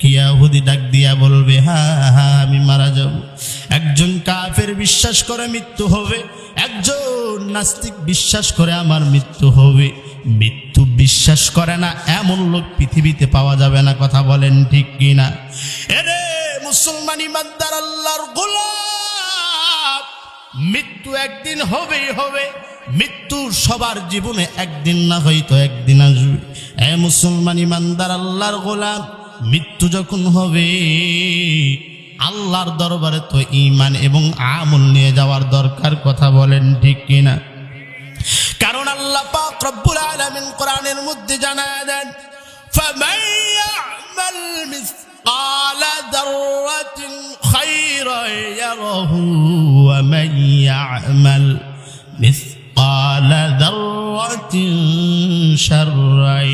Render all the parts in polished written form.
ইয়াহুদি ডাক দিয়া বলবে, হ্যাঁ হ্যাঁ আমি মারা যাব। একজন কাফের বিশ্বাস করে মৃত্যু হবে, একজন নাস্তিক বিশ্বাস করে আমার মৃত্যু হবে। মৃত্যু বিশ্বাস করে না এমন লোক পৃথিবীতে পাওয়া যাবে না। কথা বলেন ঠিক কিনা? এরে মুসলমান ইমানদার আল্লাহর গোলাম, মৃত্যু একদিন হবেই হবে। মৃত্যু সবার জীবনে একদিন না হয়তো একদিন আসবে। এ মুসলমান ইমানদার আল্লাহর গোলাম, মৃত্যু যখন হবে আল্লাহর দরবারে তো ঈমান এবং আমল নিয়ে যাওয়ার দরকার। কথা বলেন ঠিক কিনা? কারণ আল্লাহ পাক রব্বুল আলামিন কোরআনের মধ্যে জানায় দেন, ফামান ইয়ামাল মিসকালা যাররাতিন খায়রান ইয়ারাহু ওয়া মান ইয়ামাল মিসকালা যাররাতিন শাররান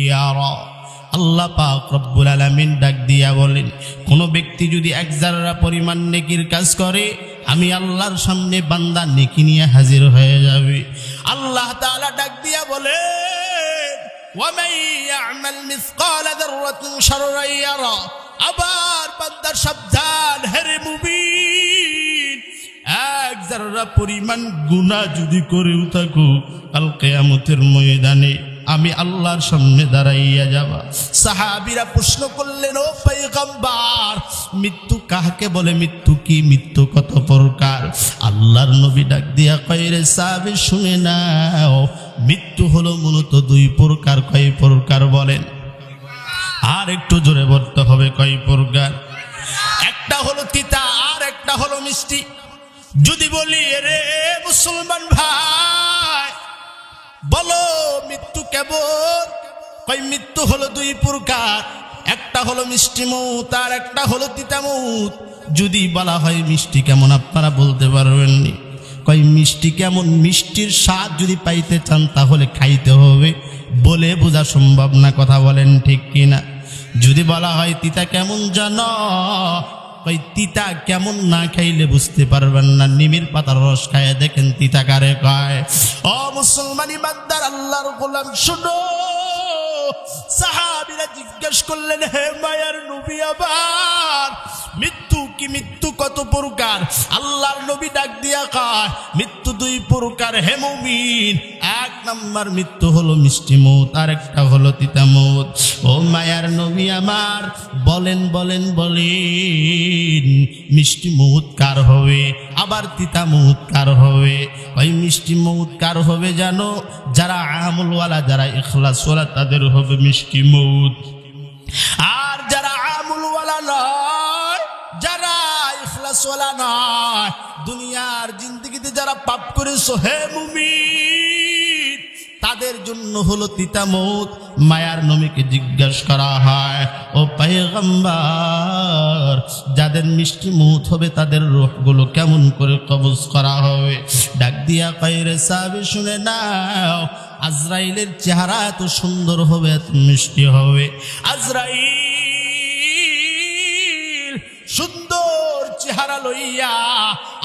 ইয়ারা। আল্লাহ পাক রব্বুল আলামিন ডাক দিয়া বলেন, কোন ব্যক্তি যদি এক যারা পরিমাণ নেকির কাজ করে, আমি আল্লাহর সামনে বান্দা নেকি নিয়ে হাজির হয়ে যাবে। আল্লাহ তাআলা ডাক দিয়া বলেন, ওয়া মান ইয়ামাল মিসকালা যাররাতিন শাররান ইয়ারা। আবার বান্দা সাবধান, হে মুমিন, এক যারা পরিমাণ গুনাহ যদি করেও থাকো, কাল কিয়ামতের ময়দানে আমি আল্লাহর সামনে দাঁড়াইয়া যাবা। সাহাবীরা প্রশ্ন করলেন, ও পয়গম্বর, মৃত্যু কাকে বলে? মৃত্যু কি? মৃত্যু কত প্রকার? আল্লাহর নবী ডাক দিয়া কয়, রে সাহাবী শুনে নাও, মৃত্যু হলো মূলত দুই প্রকার। কয় প্রকার বলেন? আর একটু জোরে বলতে হবে, কয় প্রকার? একটা হলো তিতা আর একটা হলো মিষ্টি। যদি বলি, রে মুসলমান ভাই বলো মৃত্যু কেমন? কই মৃত্যু হলো দুই প্রকার, একটা হলো মিষ্টি মৌত আর একটা হলো তিতা মৌত। যদি বলা হয় মিষ্টি কেমন, আপনারা বলতে পারবেননি। কই মিষ্টি কেমন? মিষ্টির স্বাদ যদি পাইতে চান তাহলে খাইতে হবে, বলে বোঝা সম্ভব না। কথা বলেন ঠিক কিনা? যদি বলা হয় তিতা কেমন জানো, কই তিতা কেমন না খাইলে বুঝতে পারবেন না। নিমের পাতার রস খায় দেখেন তিতা কারে কয়। ও মুসলমান ইমানদার আল্লাহর গোলাম শুনো, সাহাবীরা জিজ্ঞেস করলেন, হে মায়ার নবী, আবার মৃত্যু কি? মৃত্যু কত প্রকার? আল্লাহর নবী ডাক দিয়া কয়, মৃত্যু দুই প্রকার হে মুমিন। এক নাম্বার মৃত্যু হলো মিষ্টি মৌত, আর একটা হলো তিতা মৌত। ও মায়ার নবী আমার, বলেন বলেন বলেন, মিষ্টি মৌত কার হবে? আবার তিতা মৌত কার হবে? ওই মিষ্টি মৌত কার হবে জানো? যারা আমলওয়ালা, যারা ইখলাসওয়ালা, তাদের হবে মিষ্টি মৌত। আর যারা আমলওয়ালা নয়, যারা ইখলাসওয়ালা নয়, দুনিয়ার জিন্দেগিতে যারা পাপ করেছো হে মুমিন, তাদের জন্য হলো তিতা মৌত। মায়ার নবীকে জিজ্ঞাসা করা হয়, ও পয়গম্বর, যাদের মিষ্টি মৌত হবে তাদের রূহগুলো কেমন করে কবজ করা হবে? ডাক দিয়া কয়, রে সাহাবী শুনে নাও, আজরাইলের চেহারা এত সুন্দর হবে, এত মিষ্টি হবে। আজরাইল সুন্দর চেহারা লইয়া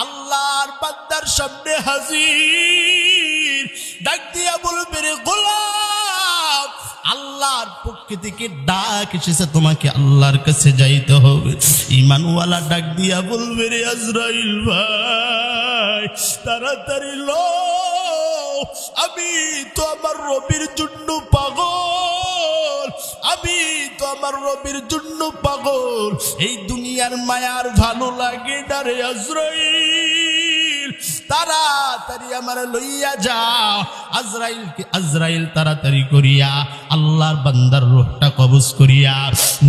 আল্লাহর বান্দার সামনে হাজির। ডাক দিয়া বলবে, রে গোলাম, আল্লাহর পক্ষ থেকে ডাক এসেছে, তোমাকে আল্লাহর কাছে যাইতে হবে। ঈমানওয়ালা ডাক দিয়া বলবে, রে আজরাইল ভাই, তাড়াতাড়ি লো, আমি তো আমার রবির জন্য পাগল, আমি তো আমার রবির জন্য পাগল। এই দুনিয়ার মায়ার ভালো লাগে না রে আজরাইল, তাড়াতাড়ি আমার লইয়া যাও। আজরাইল তাড়াতাড়ি করিয়া আল্লাহর বান্দার রূহটা কবজ করিয়া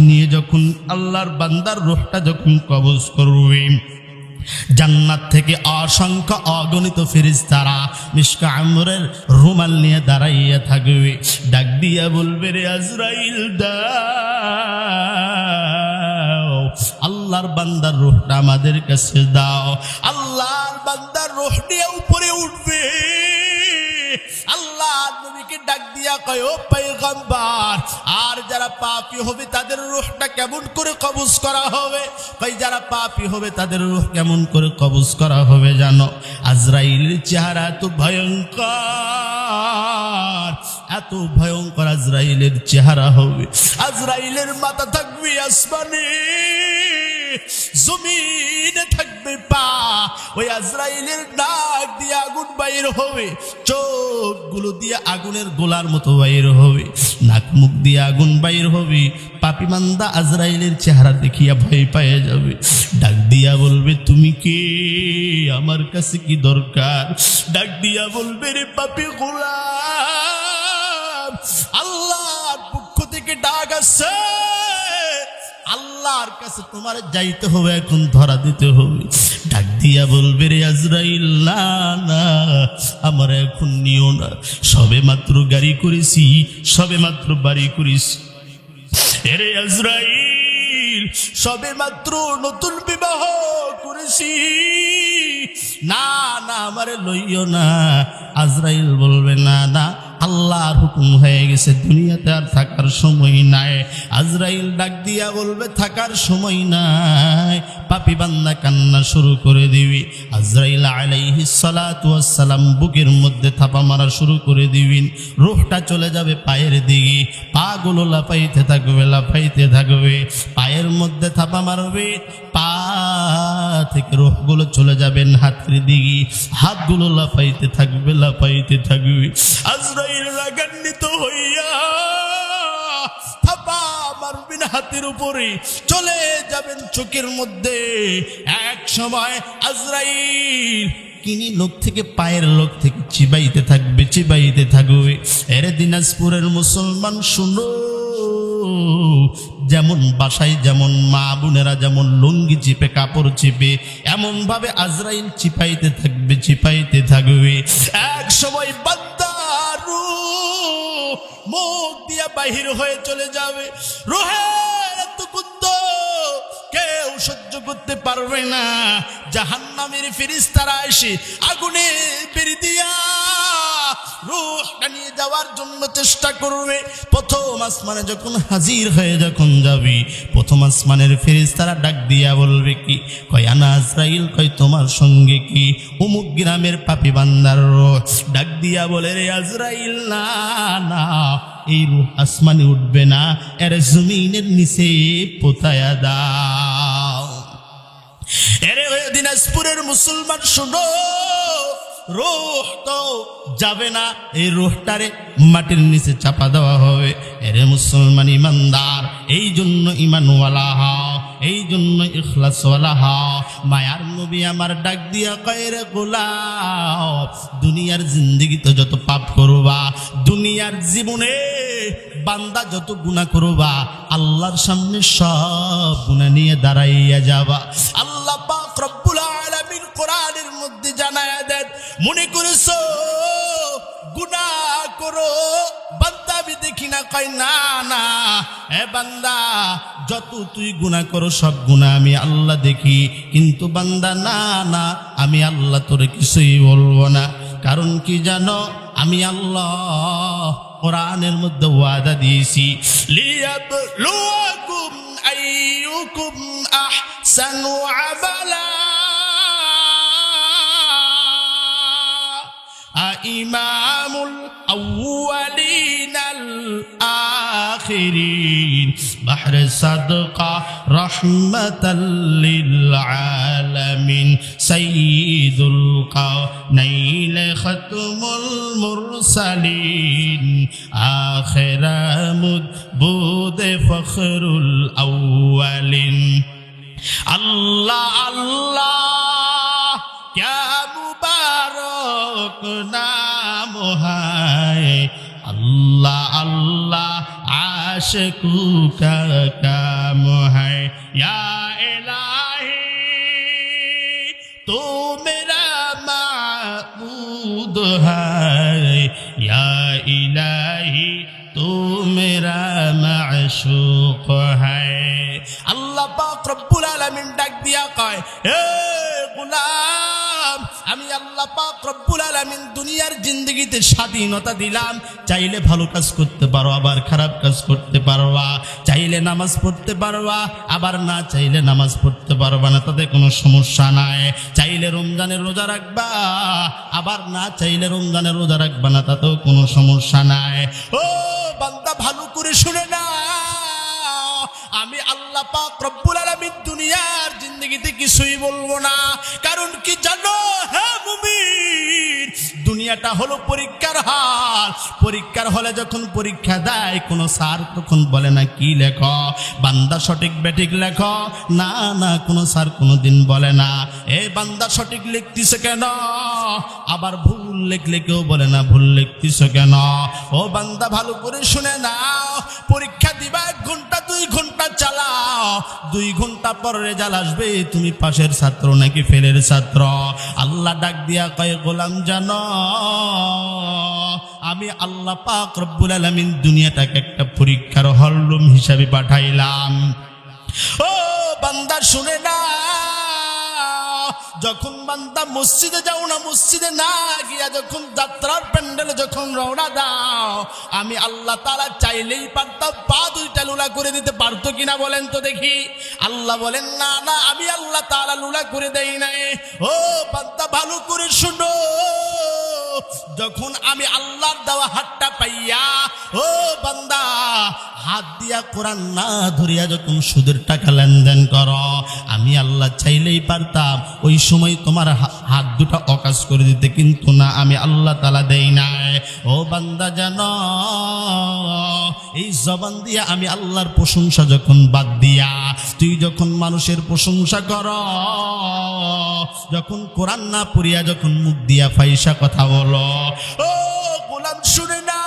নিয়ে যখন আল্লাহর বান্দার রূহটা যখন কবজ করবে, জান্নাত থেকে অসংখ্য অগণিত ফেরেশতারা মিশকা আমরের রুমাল নিয়ে দাঁড়াইয়া থাকবে। ডাক দিয়া বলবে, রে আজরাইল দাও, আল্লাহর বান্দার রূহটা আমাদের কাছে দাও। আল্লাহর বান্দার রূহ নিয়ে উপরে উঠবে, আল্লাহর নবীকে ডাক দিয়া কয়, ও পয়গম্বর, আর যারা পাপী হবে তাদের রূহটা কেমন করে কবজ করা হবে? কই যারা পাপী হবে তাদের রূহ কেমন করে কবজ করা হবে জানো? আজরাইলের চেহারা এত ভয়ঙ্কর, এত ভয়ঙ্কর আজরাইলের চেহারা হবে। আজরাইলের মাথা থাকবে আসমানে, জমিনে থাকবে পা। ওই আজরাইলের নাক দিয়ে আগুন বাইর হবে, চোখগুলো দিয়ে আগুনের গোলার মতো বাইর হবে, নাক মুখ দিয়ে আগুন বাইর হবে। পাপী বান্দা আজরাইলের চেহারা দেখিয়া ভয় পেয়ে যাবে, ডাক দিয়া বলবে, তুমি কে? আমার কাছে কি দরকার? ডাক দিয়া বলবে, রে পাপী গোলাম, আল্লাহর পক্ষ থেকে ডাক আছে, আল্লাহর কাছে তোমার যাইতে হবে, এখন ধরা দিতে হবে। ডাক দিয়া বলবে, রে আজরাইল, না না, আমার এখন নিও না, সবে মাত্র গাড়ি করেছি, সবে মাত্র বাড়ি করেছি। রে আজরাইল, সবে মাত্র নতুন বিবাহ করেছি, না না, আমারে লইও না। আজরাইল বলবে, না না, আল্লাহর হুকুম হয়ে গেছে, দুনিয়াতে আর থাকার সময় নাই। আজরাইল ডাক দিয়া বলবে, থাকার সময় নাই। পাপী বান্দা কান্না শুরু করে দিবি। আজরাইল আলাইহিস সালাতু ওয়াস সালাম বুকের মধ্যে থাপা মারা শুরু করে দিবেন, রূহটা চলে যাবে পায়ের দিকে, পাগুলো লাফাইতে থাকবে, লাফাইতে থাকবে, পায়ের মধ্যে থাপা মারবে, পা থেকে রূহগুলো চলে যাবেন হাতের দিকে, হাতগুলো লাফাইতে থাকবে, লাফাইতে থাকবে। আজরাইল রাগান্বিত হইয়া থাপা মারবেন হাতের উপরে, চলে যাবেন চোখের মধ্যে। এক সময় আজরাইল কিনি লোক থেকে, পায়ের লোক থেকে চিবাইতে থাকবে, চিবাইতে থাকবে। এর দিনাজপুরের মুসলমান শুনো, যেমন বাসায় যেমন মা বোনেরা যেমন লুঙ্গি চিপে, কাপড় চিপে, এমন ভাবে আজরাইল চিপাইতে থাকবে, চিপাইতে থাকবে। এক সময় বান্দার রূহ মুখ দিয়া বাহির হয়ে চলে যাবে। রূহের এত গন্ধ কেউ সহ্য করতে পারবে না। জাহান্নামের ফেরেশতারা এসে আগুনে বের দিয়া রূহটা নিয়ে যাওয়ার জন্য চেষ্টা করবে। প্রথম আসমানে যখন হাজির হয়ে যখন যাবি, প্রথম আসমানের ফেরেশতারা ডাক দিয়া বলবে, কি? কয়, আনা আজরাইল। কয়, তোমার সঙ্গে কি? অমুক গ্রামের পাপী বান্দার রূহ। ডাক দিয়া বলে, রে আজরাইল, না না, এই রূহ আসমানে উঠবে না, এর জমিনের নিচে পোতায়া দাও। এরে দিনাজপুরের মুসলমান শুনো, রূহ তো যাবে না, এই রূহটারে মাটির নিচে চাপা দেওয়া হবে। এরে মুসলমান ইমানদার, এই জন্য ইমানওয়ালা হও, এই জন্য ইখলাসওয়ালা হও। মায়ার নবী আমার ডাক দিয়া কয়, রে গোলাম, দুনিয়ার জিন্দেগিতে যত পাপ করবা, দুনিয়ার জীবনে বান্দা যত গুনাহ করবা, আল্লাহর সামনে সব গুনাহ নিয়ে দাঁড়াইয়া যাবা। আল্লাহ পাক রব্বুল আলামিন কোরআনের মধ্যে জানায়া দেন, মনে করেছো গুনাহ করো বান্দা, আমি দেখি না? কয়, না না, এ বান্দা, যত তুই গুনাহ করো সব গুনাহ আমি আল্লাহ দেখি, কিন্তু বান্দা, না না, আমি আল্লাহ তোরে কিছুই বলবো না। কারণ কি জানো? আমি আল্লাহ কোরআনের মধ্যে ওয়াদা দিয়েছি, লিয়াবলুয়াকুম আইয়ুকুম আহসানু আমালা। ইমামুল আউয়ালিনাল আখিরিন, বাহরে সাদকা রাহমাতাল লিল আলামিন, সাইয়্যিদুল কাওনাইন খাতমুল মুরসালিন, আখিরামুদ বুদে ফখরুল আউয়ালিন। আল্লাহ আল্লাহ ক্যা মুবারক নাম হায়, अल्लाह अल्लाह आशिकू का काम है। या इलाही तो मेरा माबूद है, या इलाही तो मेरा माशूक है। अल्लाह पाक रब्बुल आलमीन डाक दिया कहे, हे गुलाम আমি আল্লাহ পাক রব্বুল আলামিন দুনিয়ার জিন্দেগিতে স্বাধীনতা দিলাম, চাইলে ভালো কাজ করতে পারো, আবার খারাপ কাজ করতে পারবা, চাইলে নামাজ পড়তে পারবা, আবার না চাইলে নামাজ পড়তে পারবা না, তাতে কোনো সমস্যা নাই। চাইলে রমজানের রোজা রাখবা, আবার না চাইলে রমজানের রোজা রাখবা না, তাতেও কোনো সমস্যা নাই। ও বান্দা, ভালো করে শুনে না, আমি আল্লাহ পাক রব্বুল আলামিন দুনিয়ার জিন্দেগিতে কিছুই বলবো না। কারণ কি জানো হে মুমিন, দুনিয়াটা হলো পরীক্ষার হল। পরীক্ষার হলে যখন পরীক্ষা দেয় কোনো স্যার তখন বলে না কি লেখো, বান্দা সঠিক বেঠিক লেখো, না না, কোনো স্যার কোনোদিন বলে না এ বান্দা সঠিক লিখতিস কেন, আবার ভুল লিখলে কেউ বলে না ভুল লিখতিস কেন। ও বান্দা, ভালো করে শুনে নাও, পরীক্ষা দিবা 1 ঘন্টা 2 ঘন্টা চালাও, 2 ঘন্টা পর রেজাল্ট আসবে তুমি পাশের ছাত্র নাকি ফেলের ছাত্র। আল্লাহ ডাক দিয়া কয়, গোলাম জানো আমি আল্লাহ পাক রব্বুল আলামিন দুনিয়াটাকে একটা পরীক্ষার হলরুম হিসাবে পাঠাইলাম। ও বান্দা শুনে না, যখন বান্দা মসজিদে যাও না, মসজিদে না গিয়া যখন যাত্রার প্যান্ডেলে যখন রওনা দাও, আমি আল্লাহ তাআলা চাইলেই পারতাম পা 2টা লুলা করে দিতে, পারতো কিনা বলেন তো দেখি। আল্লাহ বলেন না না, আমি আল্লাহ তাআলা লুলা করে দেই নাই। ও বান্দা, ভালো করে শুনো, যখন আমি আল্লাহর দেওয়া হাতটা পাইয়া, ও বান্দা, হাত দিয়া কোরআন না ধরিয়া যখন সুদের টাকা লেনদেন করো, আমি আল্লাহ চাইলেই পারতাম ওই সময় তোমার হাত 2টা অকাজ করে দিতে, কিন্তু না, আমি আল্লাহ তাআলা দেই নাই। ও বান্দা জানো, এই জবান দিয়া আমি আল্লাহর প্রশংসা যখন বাদ দিয়া তুই যখন মানুষের প্রশংসা কর, যখন কোরআন না পড়িয়া যখন মুখ দিয়া ফাইসা কথা বলো, ও গোলাম শুনে না,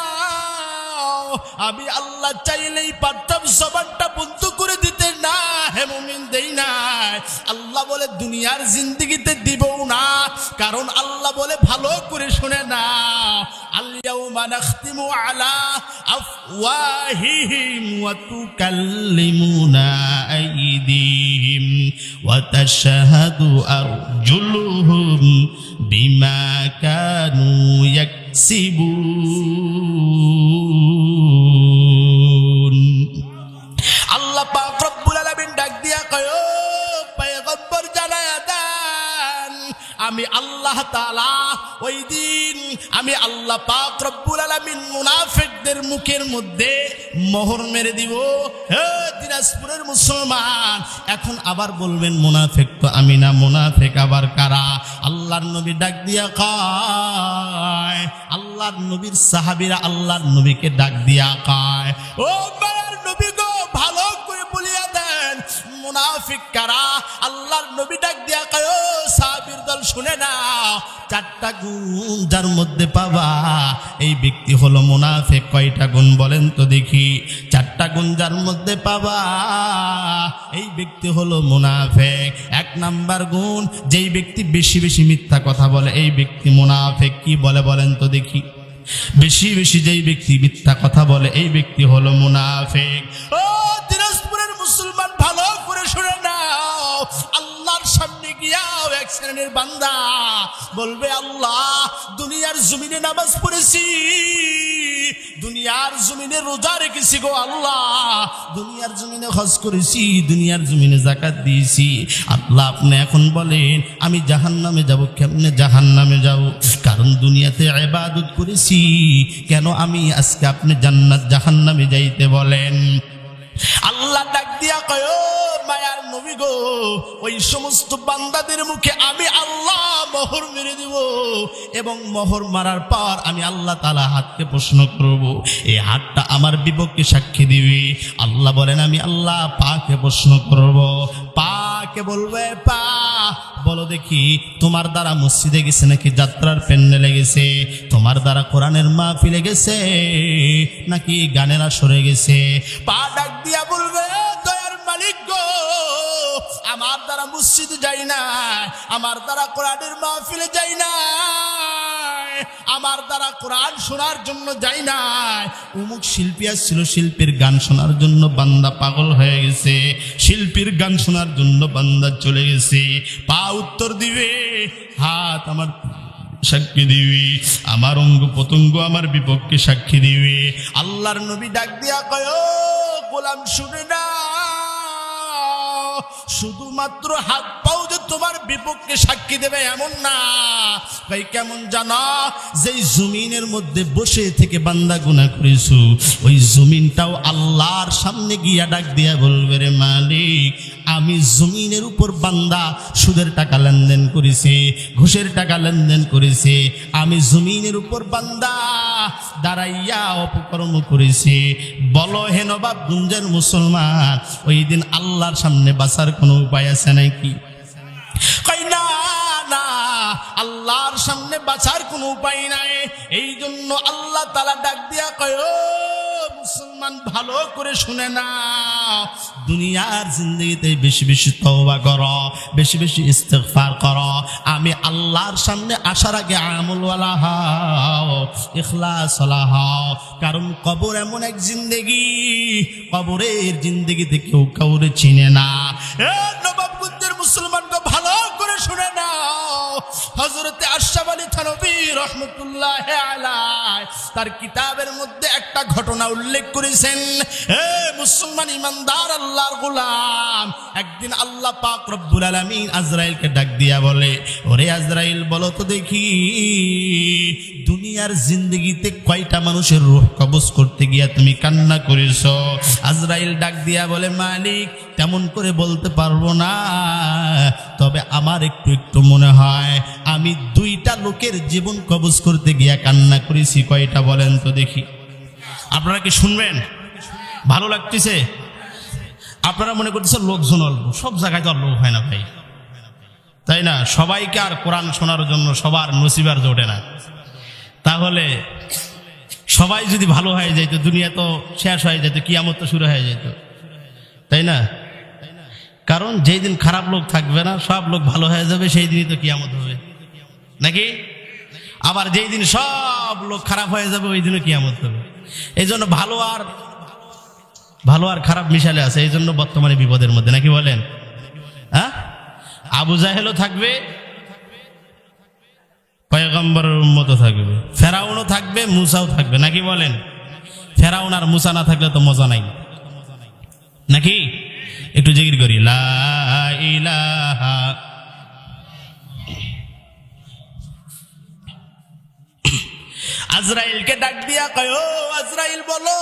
আমি আল্লাহ চাইলেই পারতাম জবানটা বন্ধ করে দিতে, না হে মুমিন দেই নাই। আল্লাহ বলে দুনিয়ার জিন্দেগিতে দিবও না, কারণ আল্লাহ বলে ভালো করে শুনে না, আল-ইয়াউমা নাখতিমু আলা আফওয়াহিহিম ওয়া তুকাল্লিমুনা আইদিহিম ওয়া তাশহাদু আরজুলুহুম বিমা কানু ইয়াকসিবুন। আল্লাহ পাক রব্বুল আলামিন ডাক দিয়া কয়, ও পয়গম্বর জানায়া দেন, আমি আল্লাহ তাআলা ওই দিন আমি আল্লাহ পাক রব্বুল আলামিন মুনাফিকদের মুখের মধ্যে মোহর মেরে দিব। হে দিনাজপুরের মুসলমান, এখন আবার বলবেন মুনাফিক তো আমি না, মুনাফিক আবার কারা? আল্লাহর নবী ডাক দিয়া কয়, আল্লাহর নবীর সাহাবীরা আল্লাহর নবীকে ডাক দিয়া কয়, ও মায়ার নবী গো, ভালো করে বলিয়া দেন মুনাফিক কারা? আল্লাহর নবী ডাক দিয়া কয়, ও সাহাবীর দল শুনে না, 4টা গুণ যার মধ্যে পাবা এই ব্যক্তি হলো মুনাফিক। কয়টা গুণ বলেন তো দেখি? 4টা গুণ যার মধ্যে পাবা এই ব্যক্তি হলো মুনাফিক। 1 নাম্বার গুণ, যেই ব্যক্তি বেশি বেশি মিথ্যা কথা বলে এই ব্যক্তি মুনাফিক। কি বলে বলেন তো দেখি? বেশি বেশি যেই ব্যক্তি মিথ্যা কথা বলে এই ব্যক্তি হলো মুনাফিক। ও দিনাজপুরের মুসলমান, ভালো করে শুনে নাও, আল্লাহর সামনে গিয়াও 1 শ্রেণীর বান্দা বলবে, আল্লাহ দুনিয়ার জমিনে নামাজ পড়েছি, দুনিয়ার জমিনে রোজা রেখেছি গো আল্লাহ, দুনিয়ার জমিনে হজ করেছি, দুনিয়ার জমিনে যাকাত দিয়েছি, আল্লাহ আপনি এখন বলেন আমি জাহান্নামে যাব। কেমনে জাহান্নামে যাব? কারণ দুনিয়াতে ইবাদত করেছি, কেন আমি আজকে আপনি জান্নাত জাহান্নামে যাইতে বলেন? আল্লাহ ডাক দিয়া কয়, ও মায়ার নবী গো, ওই সমস্ত বান্দাদের মুখে আমি আল্লাহ মোহর মেরে দিব, এবং মোহর মারার পর আমি আল্লাহ তাআলা হাতকে প্রশ্ন করব, এই হাতটা আমার বিপক্ষে সাক্ষী দিবে। আল্লাহ বলেন আমি আল্লাহ পাকে প্রশ্ন করব, পাকে বলবে, পা বলো দেখি তোমার দ্বারা মসজিদে গেছে নাকি যাত্রার প্যান্ডেলে গেছে? তোমার দ্বারা কোরআনের মাহফিলে গেছে নাকি গানের আসরে গেছে? পা ডাক দিয়া বলবে, দয়ার মালিক গো, আমার দ্বারা মসজিদে যাই না, আমার দ্বারা কোরআনের মাহফিলে যাই না, আমার দ্বারা কোরআন শোনার জন্য যাই নাই, অমুক শিল্পী আসছিল, শিল্পীর গান শোনার জন্য বান্দা পাগল হয়ে গেছে, শিল্পীর গান শোনার জন্য বান্দা চলে গেছে। পা উত্তর দিবে, হাত আমার সাক্ষী দিবি, আমার অঙ্গ প্রত্যঙ্গ আমার বিপক্ষে সাক্ষী দিবে। আল্লাহর নবী ডাক দিয়া কয়, ও গোলাম শুনে না, শুধুমাত্র হাত পাও যে তোমার বিপক্ষে সাক্ষী দেবে এমন না। ভাই কেমন জানা, যেই জমিনের মধ্যে বসে থেকে বান্দা গুনাহ করেছো, ওই জমিনটাও আল্লাহর সামনে গিয়া ডাক দিয়া বলবে, রে মালিক, আমি জমিনের উপর বান্দা সুদের টাকা লেনদেন করেছে, ঘুষের টাকা লেনদেন করেছে, আমি জমিনের উপর বান্দা দাঁড়াইয়া অপকর্ম করেছে। বলো হে নবাবগঞ্জের মুসলমান, ওই দিন আল্লাহর সামনে বাঁচার কোনো উপায় আছে নাকি? কই না না, আল্লাহর সামনে বাঁচার কোনো উপায় নাই। এই জন্য আল্লাহ তাআলা ডাক দিয়া কয়, ও মুসলমান ভালো করে শুনে না, দুনিয়ার জিন্দগিতে বেশি বেশি তওবা করো, বেশি বেশি ইস্তিগফার করো। আমি আল্লাহর সামনে আসার আগে আমলওয়ালা হও, ইখলাসওয়ালা হও। কারণ কবর এমন এক জিন্দগি, কবরের জিন্দগিতে কেউ কাউরে চিনে না। এ নবাবগঞ্জের মুসলমানকে ভালো করে শুনে নাও, হযরতে আশরাফ আলী থানভী রাহমাতুল্লাহ আলাইহি তার কিতাবের মধ্যে একটা ঘটনা উল্লেখ করেছেন। হে মুসলমান ইমানদার আল্লাহর গোলাম, একদিন আল্লাহ পাক রব্বুল আলামিন আজরাইলকে ডাক দিয়া বলে, ওরে আজরাইল, বলো তো দেখি দুনিয়ার জিন্দগিতে কয়টা মানুষের রূহ কবজ করতে গিয়া তুমি কান্না করেছো? আজরাইল ডাক দিয়া বলে, মালিক, তেমন করে বলতে পারবো না, তবে আমার একটু একটু মনে হয় আমি দুইটা লোকের জীবন কবজ করতে গিয়া কান্না করেছি। কয়টা বলেন তো দেখি? আপনারা কি শুনবেন? ভালো লাগতেছে? আপনারা মনে করতেছেন লোকজন অল্প, সব জায়গায় তো আর লোক হয় না ভাই, তাই না? সবাইকে আর কোরআন শোনার জন্য সবার নসিবার জোটে না। তাহলে সবাই যদি ভালো হয়ে যেত, দুনিয়া তো শেষ হয়ে যেত, কিয়ামত তো শুরু হয়ে যেত, তাই না? কারণ যেই দিন খারাপ লোক থাকবে না, সব লোক ভালো হয়ে যাবে, সেই দিনই তো কিয়ামত হবে, নাকি? আবার যেই দিন সব লোক খারাপ হয়ে যাবে, ওই দিনও কিয়ামত হবে। এই জন্য ভালো আর খারাপ মিশালে আছে, এই জন্য বর্তমানে বিপদের মধ্যে, নাকি বলেন? হ্যাঁ, আবু জাহেলও থাকবে, পয়গম্বরের উম্মতও থাকবে, ফেরাউনও থাকবে, মুসাও থাকবে, নাকি বলেন? ফেরাউন আর মুসা না থাকলে তো মজা নাই, নাকি? একটু জিকির করি, লা ইলাহা। আজরাইলকে ডাক দিয়া কয়, ও আজরাইল, বলো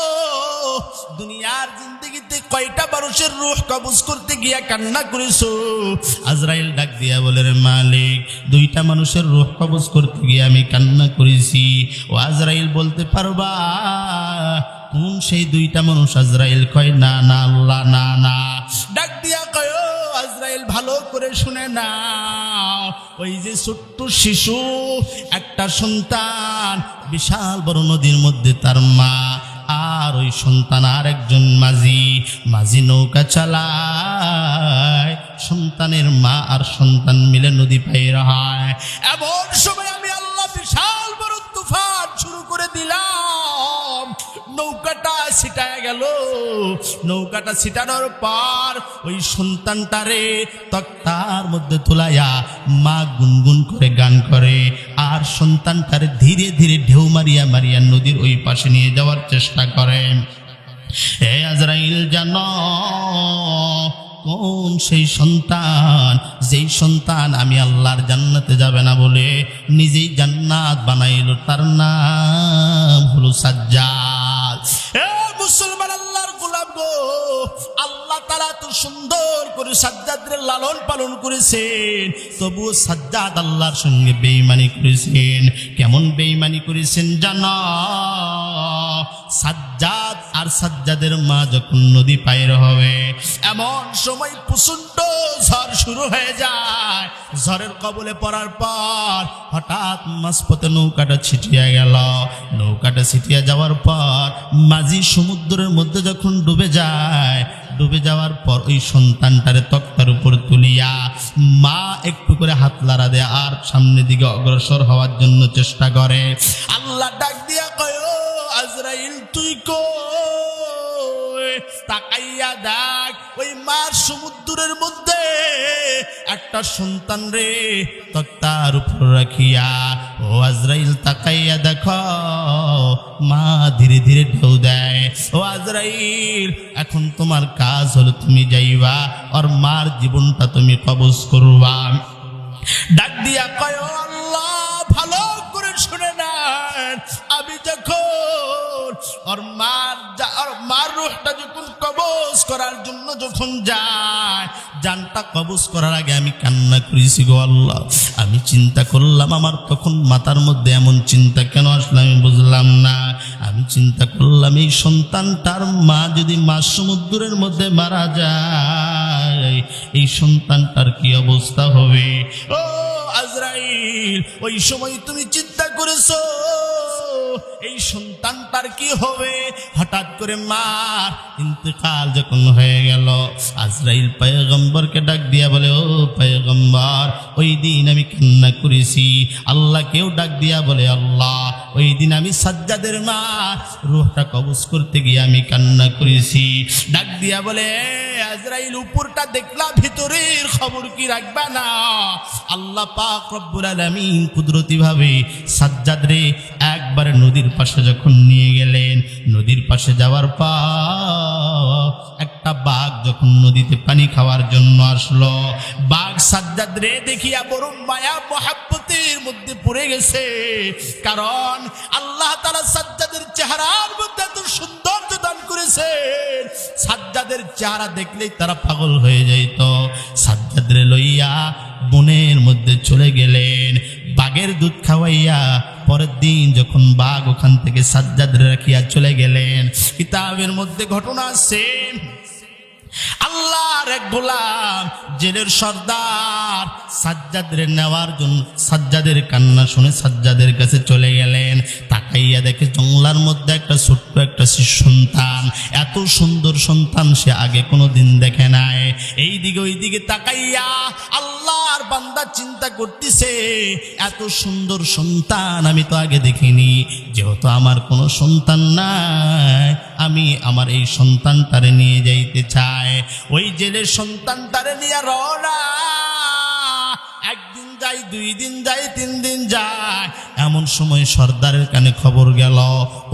দুনিয়ার জিন্দগিতে কয়টা মানুষের রূহ কবজ করতে গিয়া কান্না করেছো? আজরাইল ডাক দিয়া বলে, রে মালিক, দুইটা মানুষের রূহ কবজ করতে গিয়ে আমি কান্না করেছি। ও আজরাইল, বলতে পারবা কোন সেই দুইটা মানুষ? আজরাইল কয়, না না আল্লাহ, না না। ডাক দিয়া কয়, ও আজরাইল, ভালো করে শুনে নাও, ওই যে ছোট্ট শিশু একটা সন্তান, বিশাল বড় নদীর মধ্যে তার মা আর ওই সন্তান আর একজন মাঝি নৌকা চালায়, সন্তানের মা আর সন্তান মিলে নদী পার হয়। এমন সময় আমি আল্লাহ বিশাল বড় তুফান শুরু করে দিলাম, নৌকাটা ছিটায় গেল। নৌকাটা ছিটানোর পর ওই সন্তানটারে তক্তার মধ্যে তোলাইয়া মা গুনগুন করে গান করে, আর সন্তানটারে ধীরে ধীরে ঢেউ মারিয়া মারিয়া নদীর ওই পাশে নিয়ে যাওয়ার চেষ্টা করে। হে আজরাইল, জানো কোন সেই সন্তান, যেই সন্তান আমি আল্লাহর জান্নাতে যাবে না বলে নিজেই জান্নাত বানাইল? তার নাম হলো সাজ্জাদ। হে মুসলমান আল্লাহর গোলাম গো, আল্লাহ তাআলা তো সুন্দর করে সাজ্জাদের লালন পালন করেছেন, তবুও সাজ্জাদ আল্লাহর সঙ্গে বেঈমানি করেছেন। কেমন বেঈমানি করেছেন জানো? সাজ্জাদ আর সাজ্জাদের মা যখন নদী পার হবে, এমন সময় প্রচন্ড ঝড় শুরু হয়ে যায়। ঝড়ের কবলে পড়ার পর হঠাৎ মাঝপথে নৌকাটা ছিটিয়ে গেল। নৌকাটা ছিটিয়ে যাওয়ার পর মাঝি সমুদ্রের মধ্যে যখন ডুবে যায়, ডুবে যাওয়ার পর ওই সন্তানটারে তক্তার উপর তুলিয়া মা একটু করে হাত লাড়া দেয় আর সামনের দিকে অগ্রসর হওয়ার জন্য চেষ্টা করে। আল্লাহ ডাক দিয়া কয়, ও আজরাইল তুই কই? তাকাইয়া দেখ ওই মার সমুদ্রের মধ্যে একটা সন্তান রে তক্তার উপর রাখিয়া। ও আজরাইল তাকাইয়া দেখো মা ধীরে ধীরে ঢেউ দেয়। ও আজরাইল এখন তোমার কাজ হলো তুমি যাইবা আর মার জীবনটা তুমি কবজ করবা। ডাক দিয়া কয়, ও আল্লাহ ভালো করে শুনে নেন, আমি যখন ওর মার রূহটা যখন কবজ করার জন্য যখন যায়, জানটা কবজ করার আগে আমি কান্না করেছি গো আল্লাহ। আমি চিন্তা করলাম আমার তখন মাথার মধ্যে এমন চিন্তা কেন আসলে আমি বুঝলাম না। আমি চিন্তা করলাম এই সন্তানটার মা যদি মাছ সমুদ্রের মধ্যে মারা যায়, এই সন্তানটার কি অবস্থা হবে? ও আজরাইল ওই সময় তুমি চিন্তা করেছো এই সন্তানটার কি হবে? হঠাৎ করে মার ইন্তেকাল যখন হয়ে গেল, আজরাইল পয়গম্বরকে ডাক দিয়া বলে, ও পয়গম্বর ওই দিন আমি কান্না করেছি। আল্লাহকেও ডাক দিয়া বলে, আল্লাহ ওই দিন আমি সাজ্জাদের মা রূহটা কবজ করতে গিয়ে আমি কান্না করেছি। ডাক দিয়া বলে, আজরাইল উপরটা দেখলা ভিতরের খবর কি রাখবা না? আল্লাহ পাক রব্বুল আলামিন কুদরতি ভাবে সাজ্জাদ রে একবারে নদীর পাশে যখন নিয়ে গেলেন, নদীর পাশে যাওয়ার পর একটা বাঘ যখন নদীতে পানি খাওয়ার জন্য আসলো, বাঘ সাজ্জাদ রে দেখিয়া বড় মায়া মহাব্বতের মধ্যে পড়ে গেছে। কারণ আল্লাহ তাআলা সাজ্জাদের চেহারার মধ্যে এত সৌন্দর্য দান করেছেন, সাজ্জাদের চেহারা দেখলেই তারা পাগল হয়ে যাইত। সাজ্জাদ রে লইয়া বনের মধ্যে চলে গেলেন বাঘের দুধ খাওয়াইয়া। পরের দিন যখন বাঘ ওখান থেকে সাজ্জাদ রাখিয়া চলে গেলেন, কিতাবের মধ্যে ঘটনা আছে আল্লাহর এক গোলাম জেলের সর্দার সাজ্জাদের নেওয়ার জন্য সাজ্জাদের কান্না শুনে সাজ্জাদের কাছে চলে গেলেন। তাকাইয়া দেখে জঙ্গলার মধ্যে একটা ছোট্ট একটা শিশু সন্তান, এত সুন্দর সন্তান সে আগে কোনো দিন দেখে নাই। এই দিকে ওই দিকে তাকাইয়া আল্লাহর বান্দা চিন্তা করতেছে, এত সুন্দর সন্তান আমি তো আগে দেখিনি। যেহেতু আমার কোনো সন্তান নাই, আমি আমার এই সন্তানটারে নিয়ে যাইতে চাই। ওই জেলের সন্তানটারে নিয়ে রওনা। একদিন যায়, 2 দিন যায়, 3 দিন যায়। এমন সময় সর্দারের কানে খবর গেল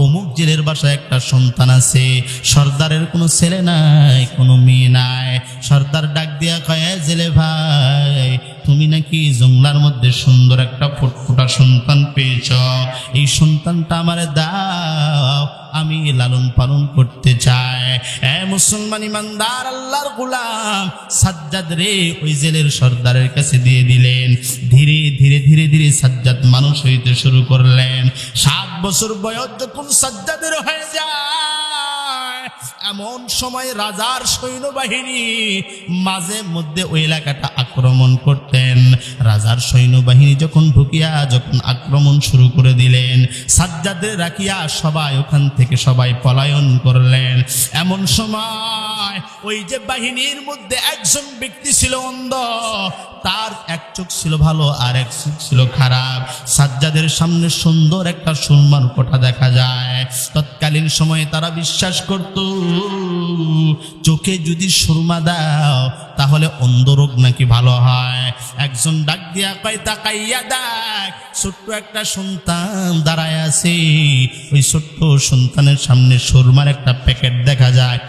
অমুক জেলের বাসায় একটা সন্তান আছে। সর্দারের কোনো ছেলে নাই, কোনো মেয়ে নাই। সর্দার ডাক দিয়া কয়, জেলে ভাই তুমি নাকি জঙ্গলার মধ্যে সুন্দর একটা ফুটফুটা সন্তান পেয়েছ, এই সন্তানটা আমারে দাও, আমি লালন পালন করতে চাই। মুসলমান ইমানদার আল্লাহর গোলাম সাজ্জাদ রে ওই জেলের সর্দারের কাছে দিয়ে দিলেন। ধীরে ধীরে ধীরে ধীরে সাজ্জাদ মানুষ হইতে শুরু করলেন। 7 বছর বয়স যখন সাজ্জাদের হয়ে যায়, এমন সময় রাজার সৈন্যবাহিনী মাঝে মধ্যে ওই এলাকাটা আক্রমণ করতেন। রাজার সৈন্যবাহিনী যখন ঢুকিয়া যখন আক্রমণ শুরু করে দিলেন, সাজ্জাদের রাখিয়া সবাই ওখান থেকে সবাই পলায়ন করলেন। এমন সময় ওই যে বাহিনীর মধ্যে একজন ব্যক্তি ছিল অন্ধ, তার এক চোখ ছিল ভালো আর এক চোখ ছিল খারাপ। সাজ্জাদের সামনে সুন্দর একটা সুরমার কোঠা দেখা যায়। তৎকালীন সময়ে তারা বিশ্বাস করত চোখে যদি সুরমা দাও তাহলে অন্ধ রোগ নাকি ভালো হয়। একজন ডাক দিয়া কয়, তাকাইয়া দেখ ছোট্ট একটা সন্তান দাঁড়ায় আছে, ওই ছোট্ট সন্তানের সামনে সুরমার একটা প্যাকেট দেখা যায়।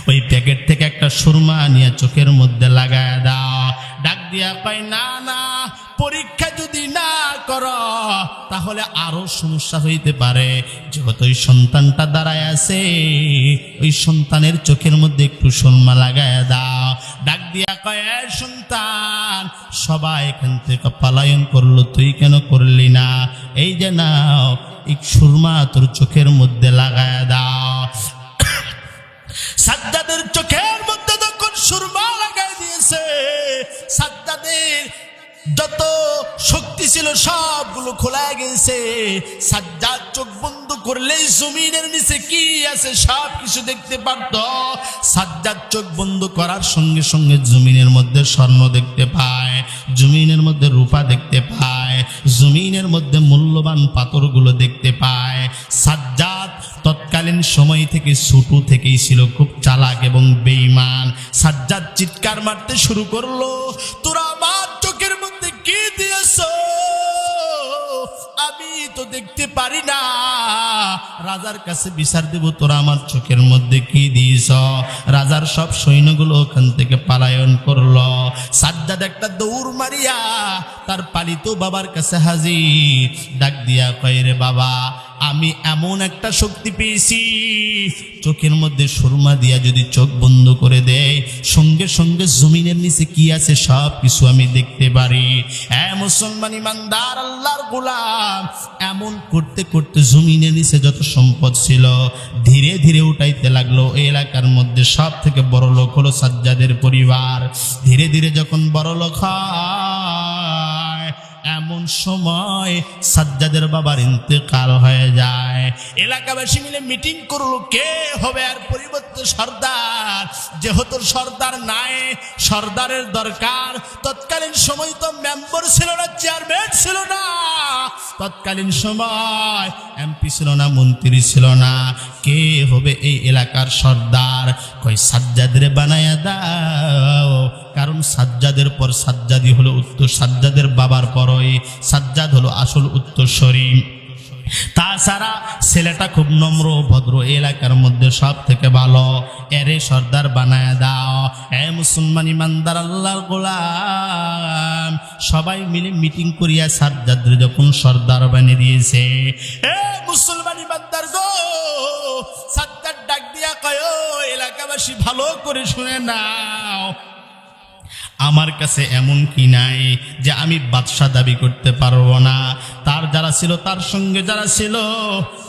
ওই প্যাকেট থেকে একটা সুরমা নিয়ে চোখের মধ্যে লাগায় দাও। ডাক দিয়া কয়, না না, পরীক্ষা যদি না করো তাহলে আরো সমস্যা হইতে পারে। যেহেতু ওই সন্তানটা দাঁড়ায় আছে, ওই সন্তানের চোখের মধ্যে একটু সুরমা লাগায় দাও। ডাক দিয়া কয়, সন্তান সবাই এখান থেকে পলায়ন করলো, তুই কেন করলি না? এই যে নাও, এই সুরমা তোর চোখের মধ্যে লাগায় দাও। সাজ্জাদের চোখের মধ্যে যখন সুরমা লাগাই দিয়েছে, সাজ্জাদের যত শক্তি ছিল সবগুলো খোলা গেছে। সাজ্জাদ চোখ বন্ধ করলেই জমিনের নিচে কি আছে সব কিছু দেখতে পারত। সাজ্জাদ চোখ বন্ধ করার সঙ্গে সঙ্গে জমিনের মধ্যে স্বর্ণ দেখতে পায়, জমিনের মধ্যে রূপা দেখতে পায়, জমিনের মধ্যে মূল্যবান পাথরগুলো দেখতে পায়। সাজ্জাদ তৎকালীন সময় থেকে ছোট থেকেই ছিল খুব চালাক এবং বেঈমান। সাজ্জাদ চিৎকার মারতে শুরু করলো, তোরা আমার চোখের মধ্যে কি দিয়েছ? আমি তো দেখতে পারি না, রাজার কাছে বিচার দেব তোরা আমার চোখের মধ্যে কি দিয়েছ। রাজার সব সৈন্যগুলো ওখান থেকে পলায়ন করলো। সাজ্জাদ একটা দৌড় মারিয়া তার পালিত বাবার কাছে হাজির, ডাক দিয়া কয়, রে বাবা, আমি এমন একটা শক্তি পেয়েছি, চোখের মধ্যে সুরমা দিয়া যদি চোখ বন্ধ করে দেয় সঙ্গে সঙ্গে জমিনের নিচে কি আছে সব কিছু আমি দেখতে পারি। মুসলমান ইমানদার আল্লাহর গোলাম, এমন করতে করতে জমিনের নিচে যত সম্পদ ছিল ধীরে ধীরে উঠাইতে লাগলো। এই এলাকার মধ্যে সব থেকে বড় লোক হলো সাজ্জাদের পরিবার। ধীরে ধীরে যখন বড় লোক হয়, এমন সময় সাজ্জাদের বাবার ইন্তেকাল হয়ে যায়। এলাকাবাসী মিলে মিটিং করলো কে হবে আর পরিবর্তে সর্দার। যেহেতু সর্দার নাই, সর্দারের দরকার। তৎকালীন সময় তো মেম্বার ছিল না, চেয়ারম্যান ছিল না, তৎকালীন সময় এমপি ছিল না, মন্ত্রী ছিল না। কে হবে এই এলাকার সর্দার? কই সাজ্জাদরে বানায়া দাও, কারণ সাজ্জাদের পর সাজ্জাদই হলো উত্তর, সাজ্জাদের বাবার পরই সাজ্জাদ হলো আসল উত্তরসূরি। তাছাড়া ছেলেটা খুব নম্র ভদ্র, এলাকার মধ্যে সব থেকে ভালো, এরে সর্দার বানায় দাও। মুসলমান ইমানদার আল্লাহর গোলাম সবাই মিলে মিটিং করিয়া সাজ্জাদরে যখন সর্দার বানিয়ে দিয়েছে, মুসলমান ইমানদার গো, সাজ্জাদ ডাক দিয়া কয়, এলাকাবাসী ভালো করে শুনে নাও, আমার কাছে এমন কি নাই যে আমি বাদশা দাবি করতে পারবো না। তার যারা ছিল, তার সঙ্গে যারা ছিল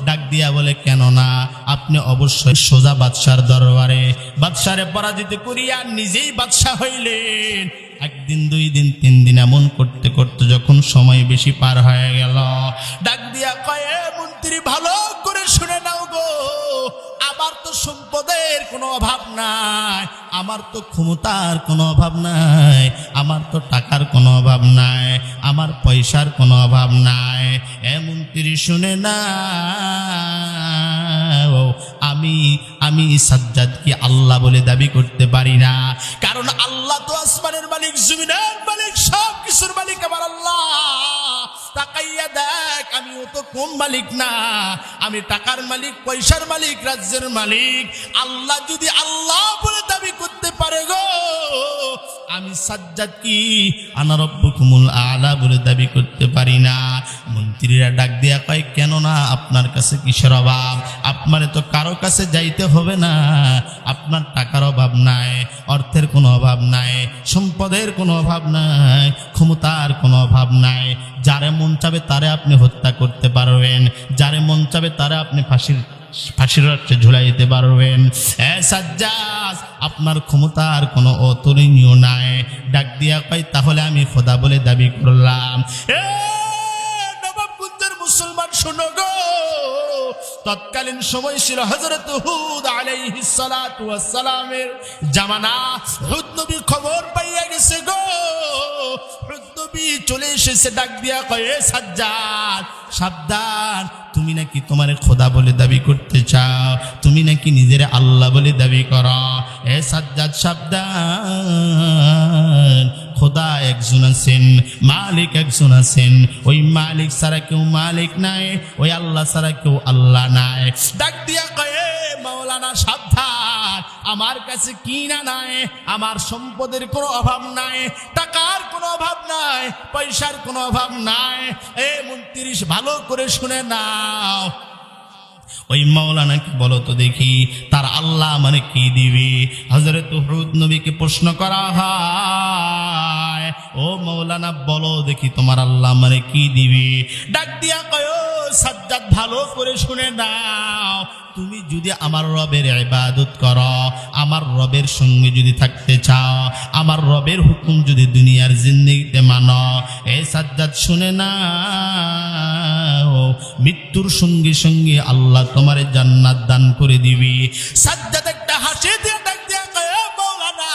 ডাক দিয়া বলে, কেন না, আপনি অবশ্যই সোজা বাদশার দরবারে, বাদশারে পরাজিত করিয়া নিজেই বাদশা হইলেন। একদিন, দুই দিন, তিন দিন এমন করতে করতে যখন সময় বেশি পার হয়ে গেল, ডাক দিয়া কয়, মন্ত্রী ভালো করে শুনে নাও গো, আমার তো সম্পদের কোনো অভাব নাই, আমার তো ক্ষমতার কোনো অভাব নাই, আমার তো টাকার কোনো অভাব নাই, আমার পয়সার কোনো অভাব নাই। মন্ত্রী শুনে না, আমি সাজ্জাদকে আল্লাহ বলে দাবি করতে পারি না, কারণ আল্লাহ তো আসমানের মালিক, জমিনের মালিক, সব কিছুর মালিক আমার আল্লাহ। তাকাইয়া দেখ, আমিও তো কম মালিক না, আমি টাকার মালিক, পয়সার মালিক, রাজ্যের মালিক। আল্লাহ যদি আল্লাহ বলে দাবি করতে পারে গো, আমি সাজ্জাদ কি আনা রব্বুকুমুল আলা বলে দাবি করতে পারি না। মন্ত্রীরা ডাক দিয়া কয়, কেন না, আপনার কাছে কিসের অভাব? আপনারে তো কারো কাছে যাইতে হবে না, আপনার টাকার অভাব নাই, অর্থের কোনো অভাব নাই, সম্পদের কোনো অভাব নাই, ক্ষমতার কোনো অভাব নাই। যারে মন চাবে তারে আপনি হত্যা করতে পারবেন, যারে মন চাবে তারে আপনি ফাঁসির রশে ঝুলাই দিতে পারবেন। সাজ্জাদ, আপনার ক্ষমতার কোনো অতুলনীয় নাই। ডাক দিয়া কয়, তাহলে আমি খোদা বলে দাবি করলাম। নবাবগঞ্জের মুসলমান শোনো গো, তৎকালীন সময় ছিল হযরত হুদ আলাইহিস সালাতু ওয়াস সালামের জামানা। হুদ নবী খবর পাইয়া গেছে গো, হুদ নবী চলে এসেছে। ডাক দিয়া কয়, সাজ্জাদ সাবধান, তুমি নাকি তোমার খোদা বলে দাবি করতে চাও, তুমি নাকি নিজের আল্লাহ বলে দাবি করো। সাজ্জাদ সাবধান, খোদা একজন আছেন, মালিক একজন আছেন, ওই মালিক ছাড়া কেউ মালিক নাই, ওই আল্লাহ ছাড়া কেউ আল্লাহ নাই। ডাক দিয়া কয়, মাওলানা সাবধান, আমার কাছে কি না নাই, আমার সম্পদের কোনো অভাব নাই, টাকার কোনো অভাব নাই, পয়সার কোনো অভাব নাই। মন্ত্রী ভালো করে শুনে নাও, ওই মাওলানাকে বলো তো দেখি তার আল্লাহ মানে কি দিবে। হযরত হুদ নবীকে প্রশ্ন করা হয়, ও মাওলানা বলো দেখি তোমার আল্লাহ মানে কি দিবে। ডাক দিয়া কয়, সাজ্জাদ ভালো করে শুনে নাও, তুমি যদি আমার রবের ইবাদত করো, আমার রবের সঙ্গে যদি থাকতে চাও, আমার রবের হুকুম যদি দুনিয়ার জিন্দেগিতে মানো, এ সাজ্জাদ শুনে না, মৃত্যুর সঙ্গে সঙ্গে আল্লাহ তোমারে জান্নাত দান করে দিবি। সাজ্জাদ একটা হাসি দিয়ে ডাক দিয়া কয়, মাওলানা,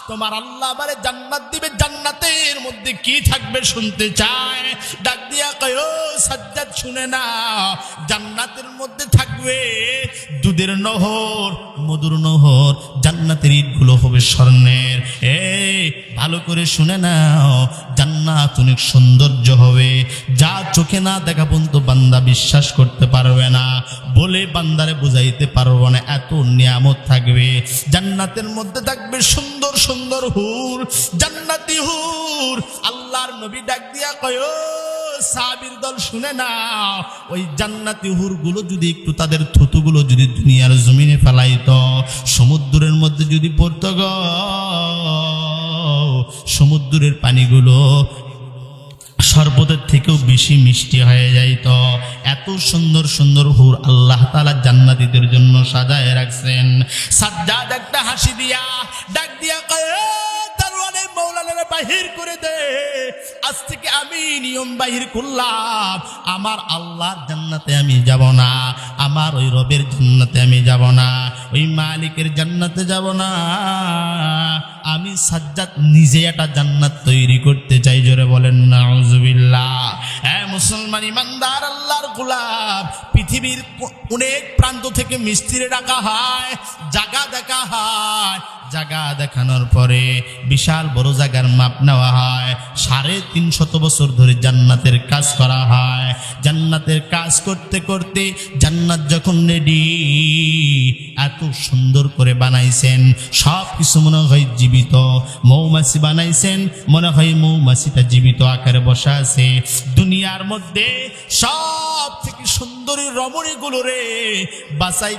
তোমার আল্লাহ আমারে জান্নাত দিবে, জান্নাতের মধ্যে কি থাকবে শুনতে চায়। ডাক দিয়া কয়, ও সাজ্জাদ শুনে না, জান্নাতের মধ্যে থাকবে দুধের নহর, মধুর নহর, জান্নাতের ইটগুলো হবে স্বর্ণের। ভালো করে শুনে নাও, জান্নাত অনেক সৌন্দর্য হবে, যা চোখে না দেখা পর্যন্ত বান্দা বিশ্বাস করতে পারবে না, বলে বান্দারে বুঝাইতে পারবো না, এত নিয়ামত থাকবে। জান্নাতের মধ্যে থাকবে সুন্দর সুন্দর হুর, জান্নাতি হুর। আল্লাহর নবী ডাক দিয়া কয়, ও সাহাবীর দল শুনে না, ওই জান্নাতি হুরগুলো যদি একটু তাদের থুতুগুলো যদি দুনিয়ার জমিনে ফেলাইতো, সমুদ্রের মধ্যে যদি পড়তো গো, সমুদ্রের পানিগুলো শরবতের থেকেও বেশি মিষ্টি হয়ে যাইত। এত সুন্দর সুন্দর হুর আল্লাহ তাআলা জান্নাতীদের জন্য সাজায় রাখছেন। সাজ্জাদ একটা হাসি দিয়া ডাক দিয়া কয়, দারওয়ানে মাওলানারে বাহির করে দে, আজ থেকে আমি নিয়ম বাহির করলাম, আমার আল্লাহর জান্নাতে আমি যাব না, আমার ওই রবের জান্নাতে আমি যাব না, ওই মালিকের জান্নাতে যাব না, আমি সাজ্জাদ নিজে একটা জান্নাত তৈরি করতে চাই। জোরে বলেন নাউজুবিল্লাহ। মুসলমান ইমানদার আল্লাহর গোলাম, পৃথিবীর অনেক প্রান্ত থেকে মিস্ত্রি ডাকা হয়, জায়গা দেখা হয়, জায়গা দেখানোর পরে বিশাল বড় জায়গার মাপ নেওয়া হয়, 350 বছর ধরে জান্নাতের কাজ করা হয়। জান্নাতের কাজ করতে করতে জান্নাত যখন রেডি, এত সুন্দর করে বানাইছেন, সব কিছু মনে হয় জীবিত। মৌমাছি বানাইছেন, মনে হয় মৌমাছিটা জীবিত আকারে বসা আছে। দুনিয়ার মধ্যে সব থেকে সুন্দরী রমণীগুলো রে বাছাই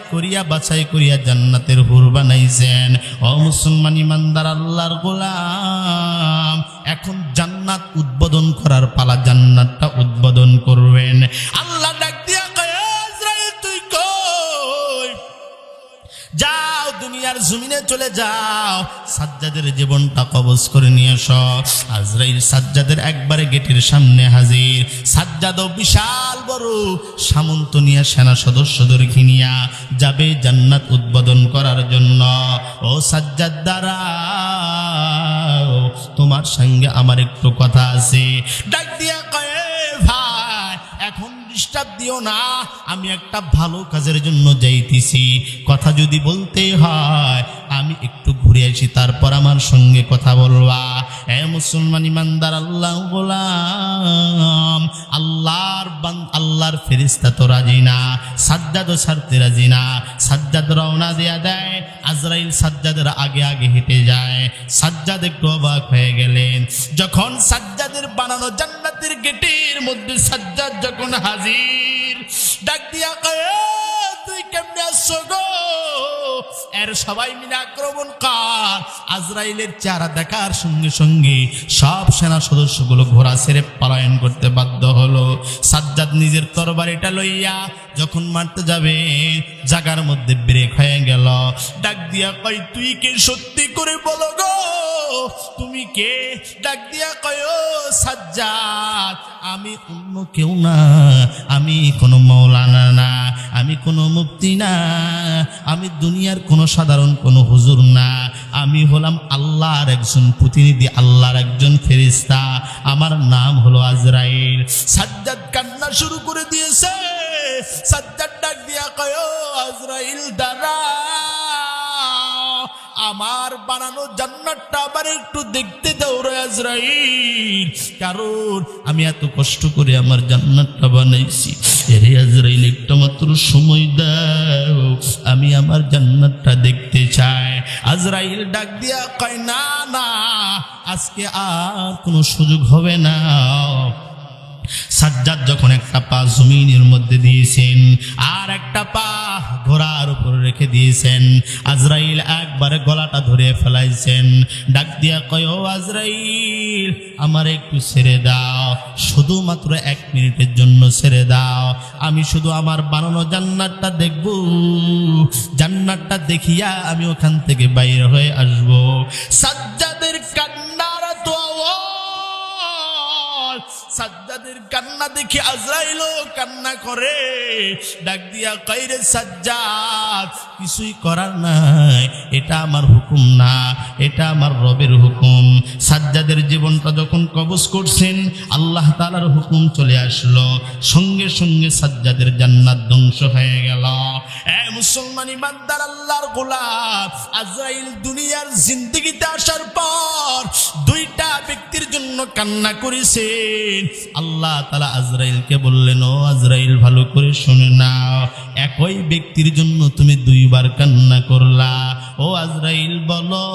করিয়া জান্নাতের হুর বানাইছেন। ও মুসলমান ইমানদার আল্লাহর গোলাম, এখন জান্নাত উদ্বোধন করার পালা, জান্নাতটা উদ্বোধন করবেন। আল্লাহ ডাক দিয়া কয়, আজরাইল তুই কই? যাও দুনিয়ার জমিনে চলে যাও, সাজ্জাদের জীবনটা কবজ করে নিয়ে এসো। আজরাইল সাজ্জাদের একবারে গেটের সামনে হাজির। সাজ্জাদও বিশাল বড় সামন্ত নিয়ে সেনা সদস্যদের ঘিনিয়া যাবে জান্নাত উদ্বোধন করার জন্য। ও সাজ্জাদ দাঁড়াও, তোমার সঙ্গে আমার একটু কথা আছে। ডাক দিয়া কয়, ভাই এখন ডিস্টার্ব দিও না, আমি একটা ভালো কাজের জন্য যাইতেছি, কথা যদি বলতে হয় আমি একটু ঘুরে আসি, তারপর আমার সঙ্গে কথা বলবা। মুসলমান ইমানদার আল্লাহ গোলাম, আল্লাহর ফেরেশতা তো রাজি না, সাজ্জাদও ছাড়তে রাজি না। সাজ্জাদ রওনা দেয়া দেয়, আজরাইল সাজ্জাদের আগে আগে হেঁটে যায়। সাজ্জাদ একটু অবাক হয়ে গেলেন, যখন সাজ্জাদের বানানো জান্নাতের গেটের মধ্যে সাজ্জাদ যখন হাজির, ডাক দিয়া কয়, তুই কেমনে আসছো গো? এর সবাই মিলে আক্রমণ কর। আজরাইলের চেহারা দেখার সঙ্গে সঙ্গে সব সেনা সদস্যগুলো ঘোড়া ছেড়ে পলায়ন করতে বাধ্য হলো। সাজ্জাদ নিজের তরবারিটা লইয়া যখন মারতে যাবে, জায়গার মধ্যে ব্রেক হয়ে গেল। ডাক দিয়া কয়, তুই কে? সত্যি করে বলো গো, তুমি কে? ডাক দিয়া কয়, ও সাজ্জাদ, আমি অন্য কেউ না, আমি কোনো মৌলানা না, আমি কোনো মুফতি না, আমি দুনিয়ার কোনো সাধারণ কোনো হুজুর না, আমি হলাম আল্লাহর একজন প্রতিনিধি, আল্লাহর একজন ফেরেশতা, আমার নাম হলো আজরাইল। সাজ্জাদ কান্না শুরু করে দিয়েছে। সাজ্জাদ ডাক দিয়া কয়, ও আজরাইল দাঁড়া, আমার বানানো জান্নাতটা আবার একটু দেখতে দাও রে আজরাইল, কারণ আমি এত কষ্ট করে আমার জান্নাতটা বানাইছি। এরে আজরাইল, একটা মাত্র সময় দাও, আমি আমার জান্নাতটা দেখতে চাই। আজরাইল ডাক দিয়া কয়, না না, আজকে আর কোনো সুযোগ হবে না। সাজ্জাদ যখন একটা পা জমিনের মধ্যে দিয়েছেন আর একটা পা ঘোড়ার উপর রেখে দিয়েছেন, আজরাইল একবারে গলাটা ধরে ফেলাইছেন। ডাক দিয়া কয়, ও আজরাইল, আমার একটু ছেড়ে দাও, শুধুমাত্র 1 মিনিটের জন্য ছেড়ে দাও, আমি শুধু আমার বানানো জান্নাতটা দেখব, জান্নাতটা দেখিয়া আমি ওখান থেকে বাইরে হয়ে আসবো। সাজ্জাদ সাজ্জাদের কান্নার তো আওয়াজ, সাজ্জাদের কান্না দেখে আজরাইলও কান্না করে, ডাক দিয়া কয় রে সাজ্জাদ, কিছুই করার নাই, এটা আমার হুকুম না, এটা আমার রবের হুকুম। সাজ্জাদের জীবনটা যখন কবজ করছেন, আল্লাহ তাআলার হুকুম চলে আসলো, সঙ্গে সঙ্গে সাজ্জাদের জান্নাত ধ্বংস হয়ে গেল। এ মুসলমান ইমানদার আল্লাহর গোলাম, আজরাইল দুনিয়ার জিন্দেগিতে আসার পর দুইটা ব্যক্তির জন্য কান্না করেছেন। আল্লাহ তাআলা আজরাইলকে বললেন, ও আজরাইল ভালো করে শুনে নাও, একই ব্যক্তির জন্য তুমি দুইবার কান্না করলা। ও আজরাইল বলো,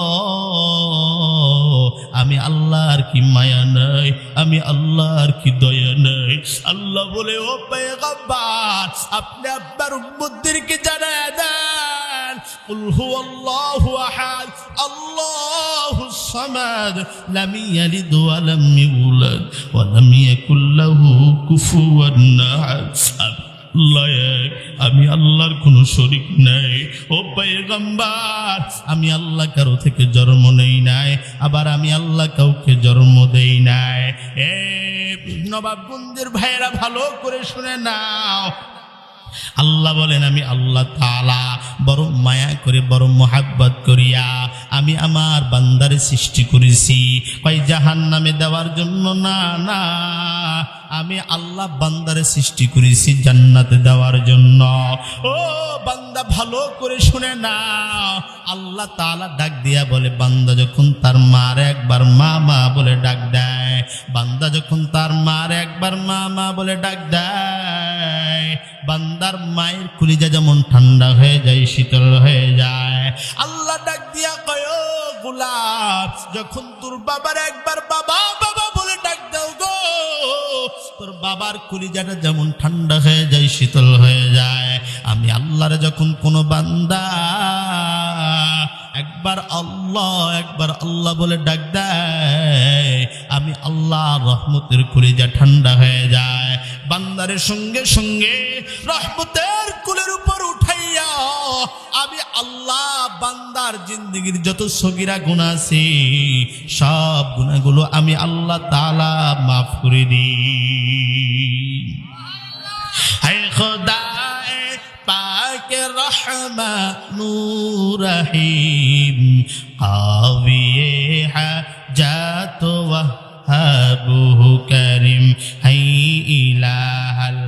আমি আল্লাহর কি মায়া নাই, আমি আল্লাহর কি দয়া নাই? আল্লাহ বলে, ও পয়গম্বর, আপনি আপনার উম্মতদেরকে জানায় দেন, কুল হুয়াল্লাহু আহাদ আল্লাহুস সামাদ লাম ইয়ালিদ ওয়া লাম ইউলাদ ওয়া লাম ইয়াকুল লাহু কুফুয়ান আহাদ। আল্লাহ এক, আমি আল্লাহর কোনো শরীক নাই। ও পয়গম্বর, আমি আল্লাহ কারো থেকে জন্ম নেই নাই, আবার আমি আল্লাহ কাউকে জন্ম দেই নাই। এ নবাবগঞ্জের ভাইয়েরা ভালো করে শুনে নাও, আল্লাহ বলেন, আমি আল্লাহ তাআলা বড় মায়া করে, বড় মোহাব্বত করিয়া আমি আমার বান্দারে সৃষ্টি করেছি। কই জাহান্নামে দেওয়ার জন্য না, না, আমি আল্লাহ বান্দারে সৃষ্টি করেছি জান্নাতে দেওয়ার জন্য। ও বান্দা ভালো করে শুনে নাও, আল্লাহ তাআলা ডাক দিয়া বলে, বান্দা যখন তার মার একবার মা মা বলে ডাক দেয়, বান্দা যখন তার মার একবার মা মা বলে ডাক দেয়, বান্দার মায়ের কলিজা যেমন ঠান্ডা হয়ে যায়, শীতল হয়ে যায়। আল্লাহ ডাক দিয়া কয়, ও গোলাম, যখন তোর বাবার একবার বাবা বাবা বলে ডাক দাও গো, তোর বাবার কলিজাটা যেমন ঠান্ডা হয়ে যায়, শীতল হয়ে যায়। আমি আল্লাহর যখন কোনো বান্দা একবার আল্লাহ বলে ডাক দেয়, আমি আল্লাহ রহমতের কলিজা ঠান্ডা হয়ে যায়। বান্দারের সঙ্গে সঙ্গে রহমতের কুলের উপর উঠাইয়া আমি আল্লাহ বান্দার জিন্দেগির যত সগীরা গুনাহ আছে, সব গুনাহগুলো আমি আল্লাহ তাআলা মাফ করে দিই। হে খোদায়ে পাক রহমান নূর রহিম, কাবিয়ে হাজাত ওয়াহাবুহু করিম, হাই ইলাহাল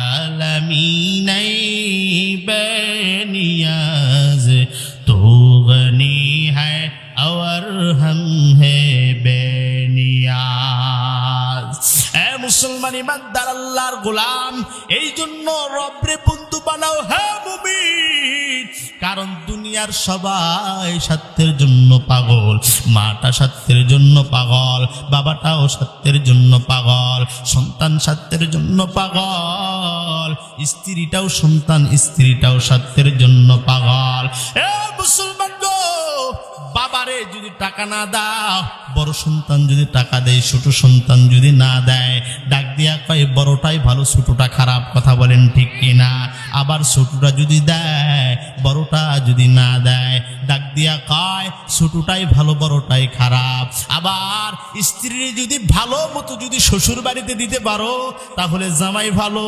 আলামিন বেনিয়াজ, তো গনি হ্যায় और हम है বেনিয়াজ। এ মুসলমান ইমানদার আল্লাহর গোলাম, এই জন্য রবরে বন্ধু বানাও হে মুমিন, কারণ দুনিয়ার সবাই স্বার্থের জন্য পাগল। মাটা স্বার্থের জন্য পাগল, বাবাটাও স্বার্থের জন্য পাগল, সন্তান স্বার্থের জন্য পাগল, স্ত্রীটাও স্ত্রীটাও স্বার্থের জন্য পাগল। এ মুসলমান গো, বাবারে যদি টাকা না দাও, বড় সন্তান যদি টাকা দেয়, ছোট সন্তান যদি না দেয়, ডাক দিয়া কয় বড়টাই ভালো, ছোটটা খারাপ। কথা বলেন ঠিক কিনা? আবার ছোটটা যদি দেয়, বড়টা যদি না দেয়, ডাক দিয়া কয় ছোটটাই ভালো, বড়টাই খারাপ। আবার স্ত্রী যদি ভালো মতো যদি শ্বশুর বাড়িতে দিতে পারো, তাহলে জামাই ভালো,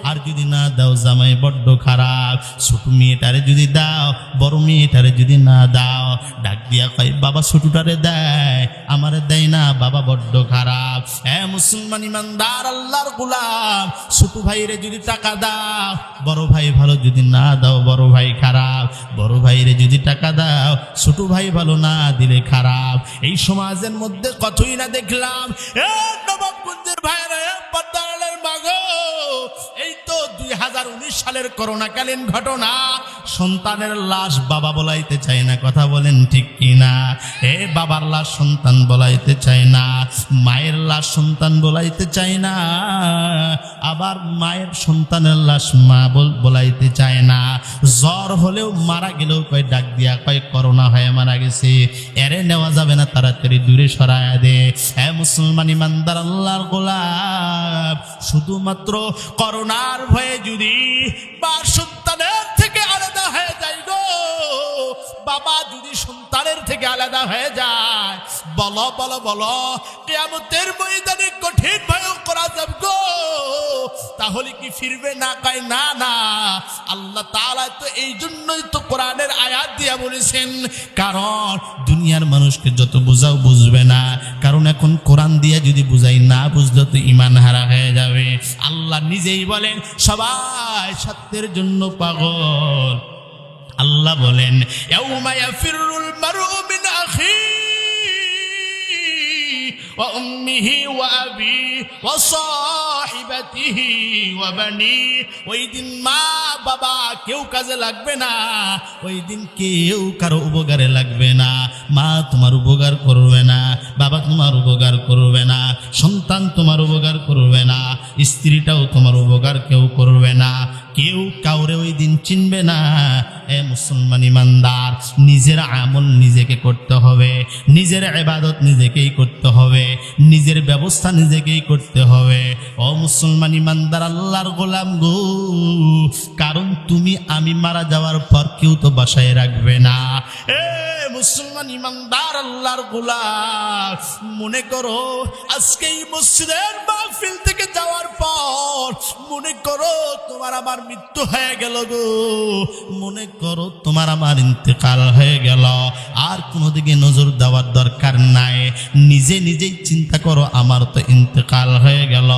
আর যদি না দাও, জামাই বড্ড খারাপ। ছোট মেয়েটারে যদি দাও, বড় মেয়েটারে যদি না দাও, ডাক দিয়া কয় বাবা ছোটটারে দেয়, আমারে দেয় না, বাবা বড্ড খারাপ। এ মুসলমান ইমানদার আল্লাহর গোলাম, ছোট ভাইরে যদি টাকা দাও, বড় ভাই ভালো, যদি না দাও, বড় ভাই খারাপ। বড় ভাইরে যদি টাকা দাও, ছোট ভাই ভালো, না দিলে খারাপ। এই সমাজের মধ্যে কতই না দেখলাম। এ নবাবগঞ্জের ভাইরা, পদ্মার মাগো, এই তো 2019 সালের করোনাকালীন ঘটনা, সন্তানের লাশ বাবা বলাইতে চায় না। কথা বলেন ঠিক কিনা? এ বাবার লাশ সন্তান বলাইতে চায় না, মায়ের লাশ সন্তান বলাইতে চায় না, আবার মায়ের সন্তানের লাশ মা বলাইতে চায় না। জ্বর হলেও মারা গেলেও কয় ডাক দিয়া কয় করোনা হয়ে মারা গেছে, এরে নেওয়া যাবে না, তাড়াতাড়ি দূরে সরায়া দে। এ মুসলমান ইমানদার আল্লাহর গোলাম, শুধুমাত্র করোনার ভয়ে যদি বা সন্তানের থেকে আলাদা হয়ে যায় গো, বাবা যদি সন্তানের থেকে আলাদা হয়ে যায়, বলো বলো বলো, কিয়ামতের ময়দানে কঠিন ভয়ঙ্কর আযাব গো, তাহলে কি ফিরবে না? কয় না না, আল্লাহ তাআলা তো এই জন্যই তো কোরআনের আয়াত দিয়া বলেছেন, কারণ দুনিয়ার মানুষকে যত বোঝাও বুঝবে না, কারণ এখন কোরআন দিয়া যদি বুঝাই না বুঝলে তো ঈমান হারা হয়ে যাবে। আল্লাহ নিজেই বলেন সবাই সত্যের জন্য পাগল। আল্লাহ বলেন ইয়াউমা ইয়াফিরুল মারউ মিন আখিহি ওয়া উম্মিহি ওয়া আবিহি ওয়া সাহিবাতিহি ওয়া বানি, ওই দিন মা বাবা কেউ কাজে লাগবে না, ওই দিন কেউ কারো উপকারে লাগবে না। মা তোমার উপকার করবে না, বাবা তোমার উপকার করবে না, সন্তান তোমার উপকার করবে না, স্ত্রীটাও তোমার উপকার কেউ করবে না, কেউ কাউরে ওই দিন চিনবে না। এ মুসলমান ইমানদার, নিজের আমল নিজেকে করতে হবে, নিজের ইবাদত নিজেকেই করতে হবে, নিজের ব্যবস্থা নিজেকেই করতে হবে। ও মুসলমান ইমানদার আল্লাহর গোলাম গো, কারণ তুমি আমি মারা যাওয়ার পর কেউ তো বাসায় রাখবে না। এ মুসলমান ইমানদার আল্লাহর গোলাম, মনে করো আজকে এই মসজিদের মাহফিল থেকে যাওয়ার পর মনে করো তোমার আমার মৃত্যু হয়ে গেল গো, মনে করো তোমার আমার ইন্তেকাল হয়ে গেল, আর কোনো দিকে নজর দেওয়ার দরকার নাই, নিজে নিজেই চিন্তা করো আমার তো ইন্তেকাল হয়ে গেল।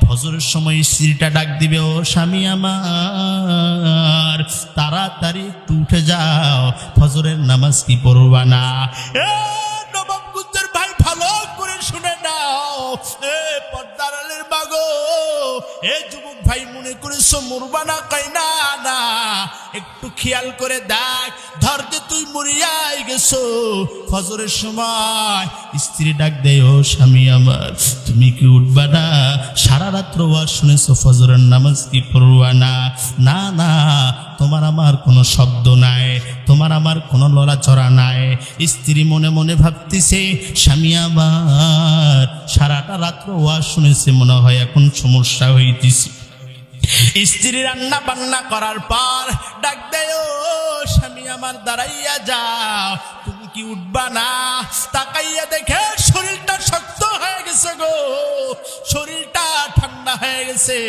ফজরের সময় স্ত্রীটা ডাক দিবে, ও স্বামী আমার তাড়াতাড়ি একটু উঠে যাও, ফজরের নামাজ কি পড়বা না? নবাবগঞ্জের ভাই ভালো করে শুনে নাও, এ পর্দার আলের মাগো, এ যুবক ভাই মনে করেছো মরবা না? কই না না, একটু খেয়াল করে দেখ, ধরতে তুই মরিয়াই গেছো। ফজরের সময় স্ত্রী ডাক দেয়, ও স্বামী আমার তুমি কি উঠবা না? সারা রাত্র ওয়াজ শুনেছো, ফজরের নামাজ কি পড়বা না? না না, তোমার আমার কোনো শব্দ নাই, তোমার আমার কোনো লড়াচড়া নাই। স্ত্রী মনে মনে ভাবতেছে, স্বামী আমার সারাটা রাত্র ওয়াজ শুনেছে, মনে হয় এখন সমস্যা হইতেছে। স্ত্রী রান্না বান্না করার পর ডাক দেয়, ও স্বামী আমার দাঁড়াইয়া যাও, তুমি কি উঠবা না? তাকাইয়া দেখে শরীরটা শক্ত হয়ে গেছে গো, শরীরটা ঠান্ডা হয়ে গেছে।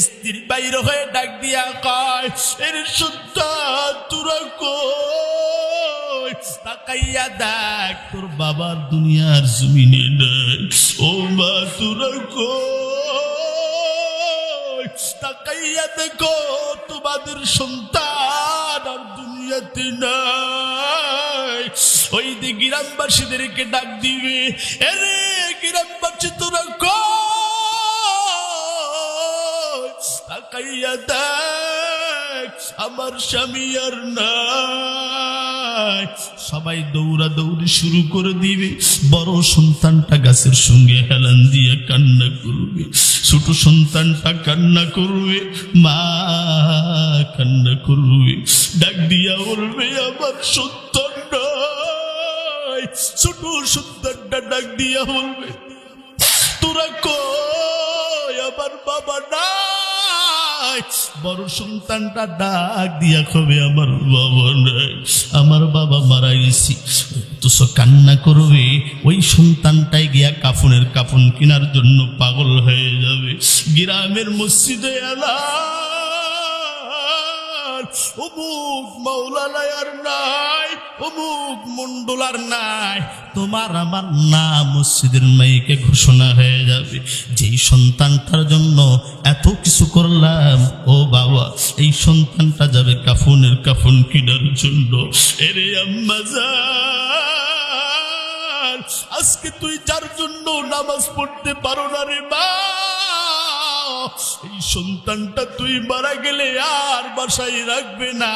স্ত্রী বাইরে হয়ে ডাক দিয়া কয়, এর সন্তান তোরা কই? তাকাইয়া দেখ তোর বাবার দুনিয়ার জমিনে নাই, ও মা তোরা কই? তাকাইয়া দেখো তোমাদের সন্তান আর দুনিয়াতে নাই। ওই যে গ্রামবাসীদেরকে ডাক দিবে, এরে গ্রামবাসী তোরা কই? তাকাইয়া দেখ আমার স্বামী আর নাই। সবাই দৌড়া দৌড়ি শুরু করে দিবে, বড় সন্তানটা গাছের সঙ্গে হেলান দিয়ে কান্না করবে, ছোট সন্তানটা কান্না করবে, মা কান্না করবে, ডাক দিয়া বলবে আমার সন্তান নাই। ছোট সন্তানটা ডাক দিয়া বলবে, তোরা কই? আমার বাবা নাই। বড় সন্তানটা ডাক দিয়া কবে, আমার বাবা নাই, আমার বাবা মারা গেছি। তো কান্না করবে, ওই সন্তানটাই গিয়া কাফনের কাফন কেনার জন্য পাগল হয়ে যাবে। গ্রামের মসজিদে অমুক মাওলানা আর নাই, অমুক মন্ডল আর নাই, তোমার আমার নাম মসজিদের মাইকে ঘোষণা হয়ে যাবে। যেই সন্তানটার জন্য এত কিছু করলাম, ও বাবা এই সন্তানটা যাবে কাফনের কাফন কেনার জন্য। এরে আম্মা জান, আজকে তুই যার জন্য নামাজ পড়তে পারো না রে মা, এই সন্তানটা তুই মারা গেলে আর বাসায় রাখবে না,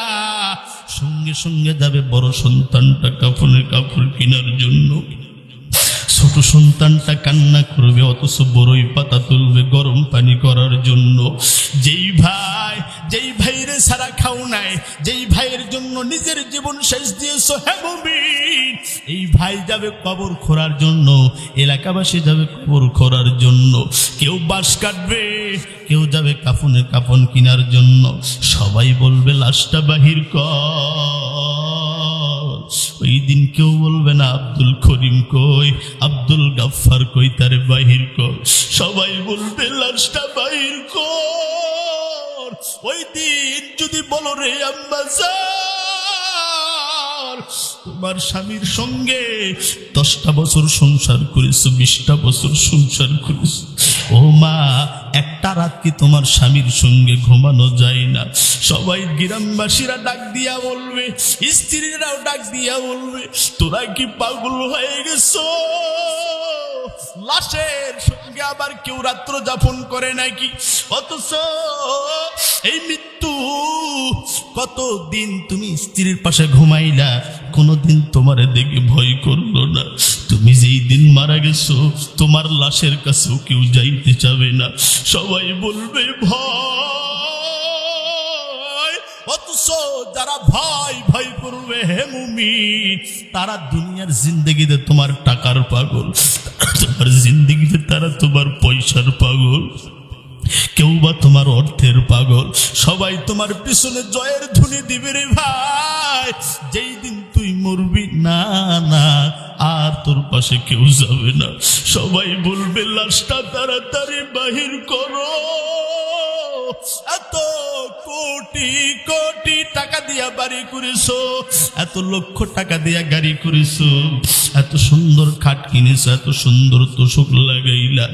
সঙ্গে সঙ্গে যাবে বড় সন্তানটা কাফনের কাপড় কেনার জন্য। ছোট সন্তানটা কান্না করবে, অথচ বড়ই পাতা তুলবে গরম পানি করার জন্য। যেই ভাইরে সারা খাও নাই, যেই ভাইয়ের জন্য নিজের জীবন শেষ দিয়েছো, হে মুমিন, এই ভাই যাবে কবর খোঁড়ার জন্য, এলাকাবাসী যাবে কবর খোঁড়ার জন্য। কেউ বাঁশ কাটবে, কেউ যাবে কাফনের কাফন কেনার জন্য। সবাই বলবে লাশটা বাহির কর, ওই দিন কেউ বলবে না আব্দুল করিম কই, আব্দুল গাফফার কই, তারে বাহির কর। সবাই বলবে লাশটা বাহির কর। ওই দিন যদি বলো রে আম্মা জান, তোমার স্বামীর সঙ্গে 10টা বছর সংসার করেছো, 20টা বছর সংসার করেছো, ও মা একটা রাত কি তোমার স্বামীর সঙ্গে ঘুমানো যায় না? সবাই গ্রামবাসীরা ডাক দিয়া বলবে, স্ত্রীরাও ডাক দিয়া বলবে, তোরা কি পাগল হয়ে গেছো? লাশের সঙ্গে আবার কেউ রাত্র যাপন করে নাকি? অথচ এই মৃত্যু কতদিন তুমি স্ত্রীর পাশে ঘুমাইলা, কোনদিন তোমারে দেখে ভয় করলো না। তুমি যেই দিন মারা গেছো তোমার লাশের কাছেও কেউ যাইতে চাবে না, সবাই বলবে ভয়। অথচ যারা ভয় ভয় করবে হে মুমিন, তারা দুনিয়ার জিন্দগিতে তোমার টাকার পাগল, তোমার জিন্দগিতে তারা তোমার পয়সার পাগল, কেউ বা তোমার অর্থের পাগল। সবাই তোমার পিছনে জয়ের ধ্বনি দিবে রে ভাই। যেই দিন তুই মরবি, না না আর তোর পাশে কেউ যাবে না। সবাই বলবে লাশটা তাড়াতাড়ি বাহির করো। এত কোটি কোটি টাকা দিয়া বাড়ি করেছো, এত লক্ষ টাকা দিয়া গাড়ি করেছো, এত সুন্দর খাট কিনেছো, এত সুন্দর তোষক লাগাইলা,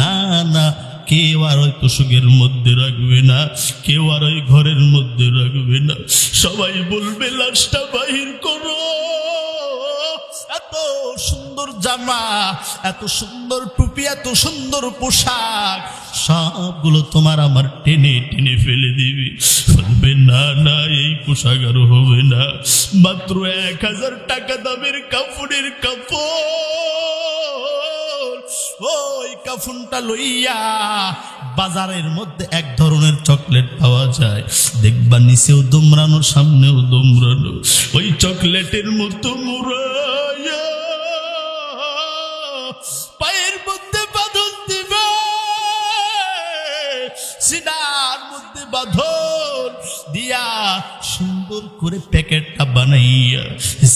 না না কেউ আর ওই তোষকের মধ্যে রাখবে না, কেউ আর ওই ঘরের মধ্যে রাখবে না। সবাই বলবে লাশটা বাহির করো। এত সুন্দর জামা, এত সুন্দর টুপি, এত সুন্দর পোশাক, সবগুলো তোমার আমার টেনে টেনে ফেলে দিবি। বলবে না না এই পোশাক আর হবে না, মাত্র 1000 টাকা দামের কাপড়ের কাপড়। ওই কাফনটা লইয়া বাজারের মধ্যে এক ধরনের চকলেট পাওয়া যায়, দেখবা নিচেও দোমরানো সামনেও দোমরানো, ওই চকলেটের মতো মুড়াইয়া পায়ের মধ্যে বাঁধন দিবে, সিনার মধ্যে বাঁধন দিয়া সুন্দর করে প্যাকেটটা বানাইয়া,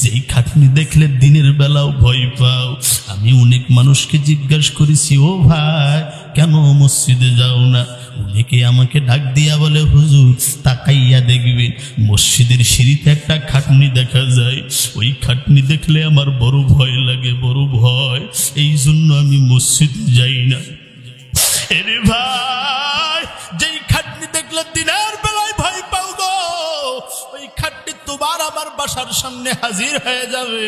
যেই খাটনি দেখলে দিনের বেলাও ভয় পাও। আমি অনেক মানুষকে জিজ্ঞাসা করেছি, ও ভাই কেন মসজিদে যাও না? অনেকে আমাকে ডাক দিয়া বলে, হুজুর তাকাইয়া দেখবেন মসজিদের সিঁড়িতে একটা খাটনি দেখা যায়, ওই খাটনি দেখলে আমার বড় ভয় লাগে, বড় ভয়, এই জন্য আমি মসজিদে যাই না। এরে ভাই, যেই খাটনি দেখলে দিনের বেলায় ভয় পাও গো, ওই খাটনি তোমার আমার বাসার সামনে হাজির হয়ে যাবে।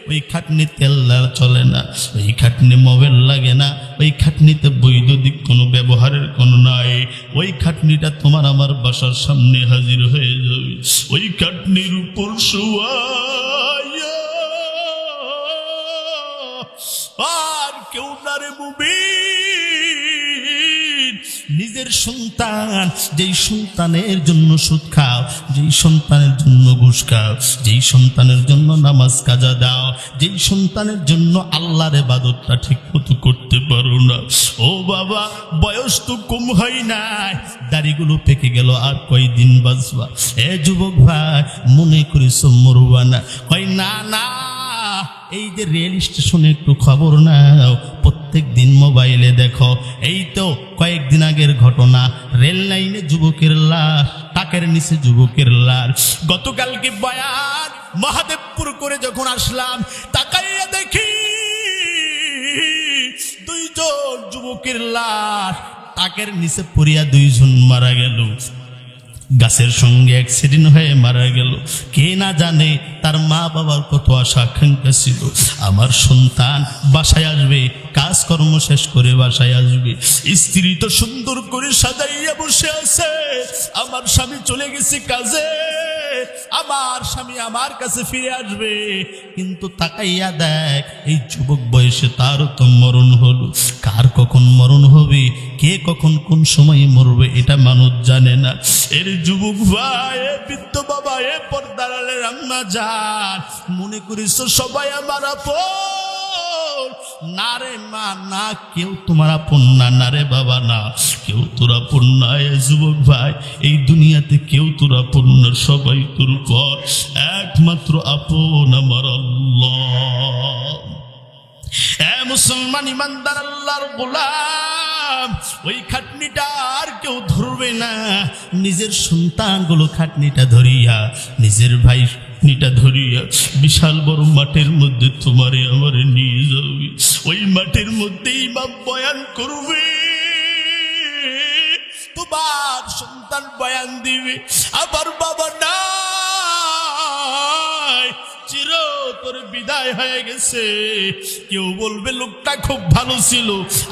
ওই খাটনি তেল চলে না, ওই খাটনি মোবাইল লাগে না, ওই খাটনিতে বৈদ্যুতিক কোনো ব্যবহারের কোনো নাই, ওই খাটনিটা তোমার আমার বাসার সামনে হাজির হয়ে যাবে। ওই খাটনির উপর শুয়াইয়া আর কেউ না রে মুমিন, নিজের সন্তান, যেই সন্তানের জন্য সুদ খাও, যেই সন্তানের জন্য ঘুষ খাও, যেই সন্তানের জন্য নামাজ কাজা দাও, যেই সন্তানের জন্য আল্লাহর ইবাদতটা ঠিক মতো করতে পারো না, ও বাবা বয়স তো কম হয় নাই, দাড়িগুলো পেকে গেল, আর কয়দিন বাঁচবা? এ যুবক ভাই মনে করিস মরবা না? হয় না না, এই যে রেল স্টেশনে একটু খবর নাও, প্রত্যেক দিন মোবাইলে দেখো, এই তো কয়েকদিন আগের ঘটনা, রেল লাইনে যুবকের লাশ, টাকের নিচে যুবকের লাশ। গতকালকে বয়ান মহাদেবপুর করে যখন আসলাম, তাকাইয়া দেখি 2 জন যুবকের লাশ, টাকের নিচে পড়িয়া 2 জন মারা গেল, গাছের সঙ্গে অ্যাক্সিডেন্ট হয়ে মারা গেল। কে না জানে তার মা বাবার কত আশা আকাঙ্ক্ষা ছিল, আমার সন্তান বাসায় আসবে, কাজকর্ম শেষ করে বাসায় আসবে, স্ত্রী তো সুন্দর করে সাজাইয়া বসে আছে, আমার স্বামী চলে গেছে কাজে, আমার স্বামী আমার কাছে ফিরে আসবে, কিন্তু তাকাইয়া দেখ এই যুবক বয়সে তার তো মরণ হলো। কার কখন মরণ হবে, কে কখন কোন সময় মরবে, এটা মানুষ জানে না। এর যুবক ভাই, এ বৃদ্ধ বাবা, এ পর্দারের আম্মা জান, মনে করিস সবাই আমার আপন? না রে মা না, কেউ তোমার আপন না, না রে বাবা না, কেউ তোর আপন না। এ যুবক ভাই, এই দুনিয়াতে কেউ তোর আপন না, সবাই তোর পর, একমাত্র আপন আমার আল্লাহ। এ মুসলমান ইমানদার আল্লাহর গোলাম, ওই খাটনিটা আর কেউ ধরবে না। নিজের সন্তানগুলো খাটনিটা ধরিয়া, নিজের ভাই খাটনিটা ধরিয়া বিশাল বড় মাঠের মধ্যে তোমারে আমারে নিয়ে যাবে। ওই মাঠের মধ্যে ইমাম বয়ান করবে, তোমার সন্তান বয়ান দিবে, আবার বাবা নাই, চিরতরে বিদায় হয়ে গেছে। কেউ বলবে লোকটা খুব ভালো ছিল,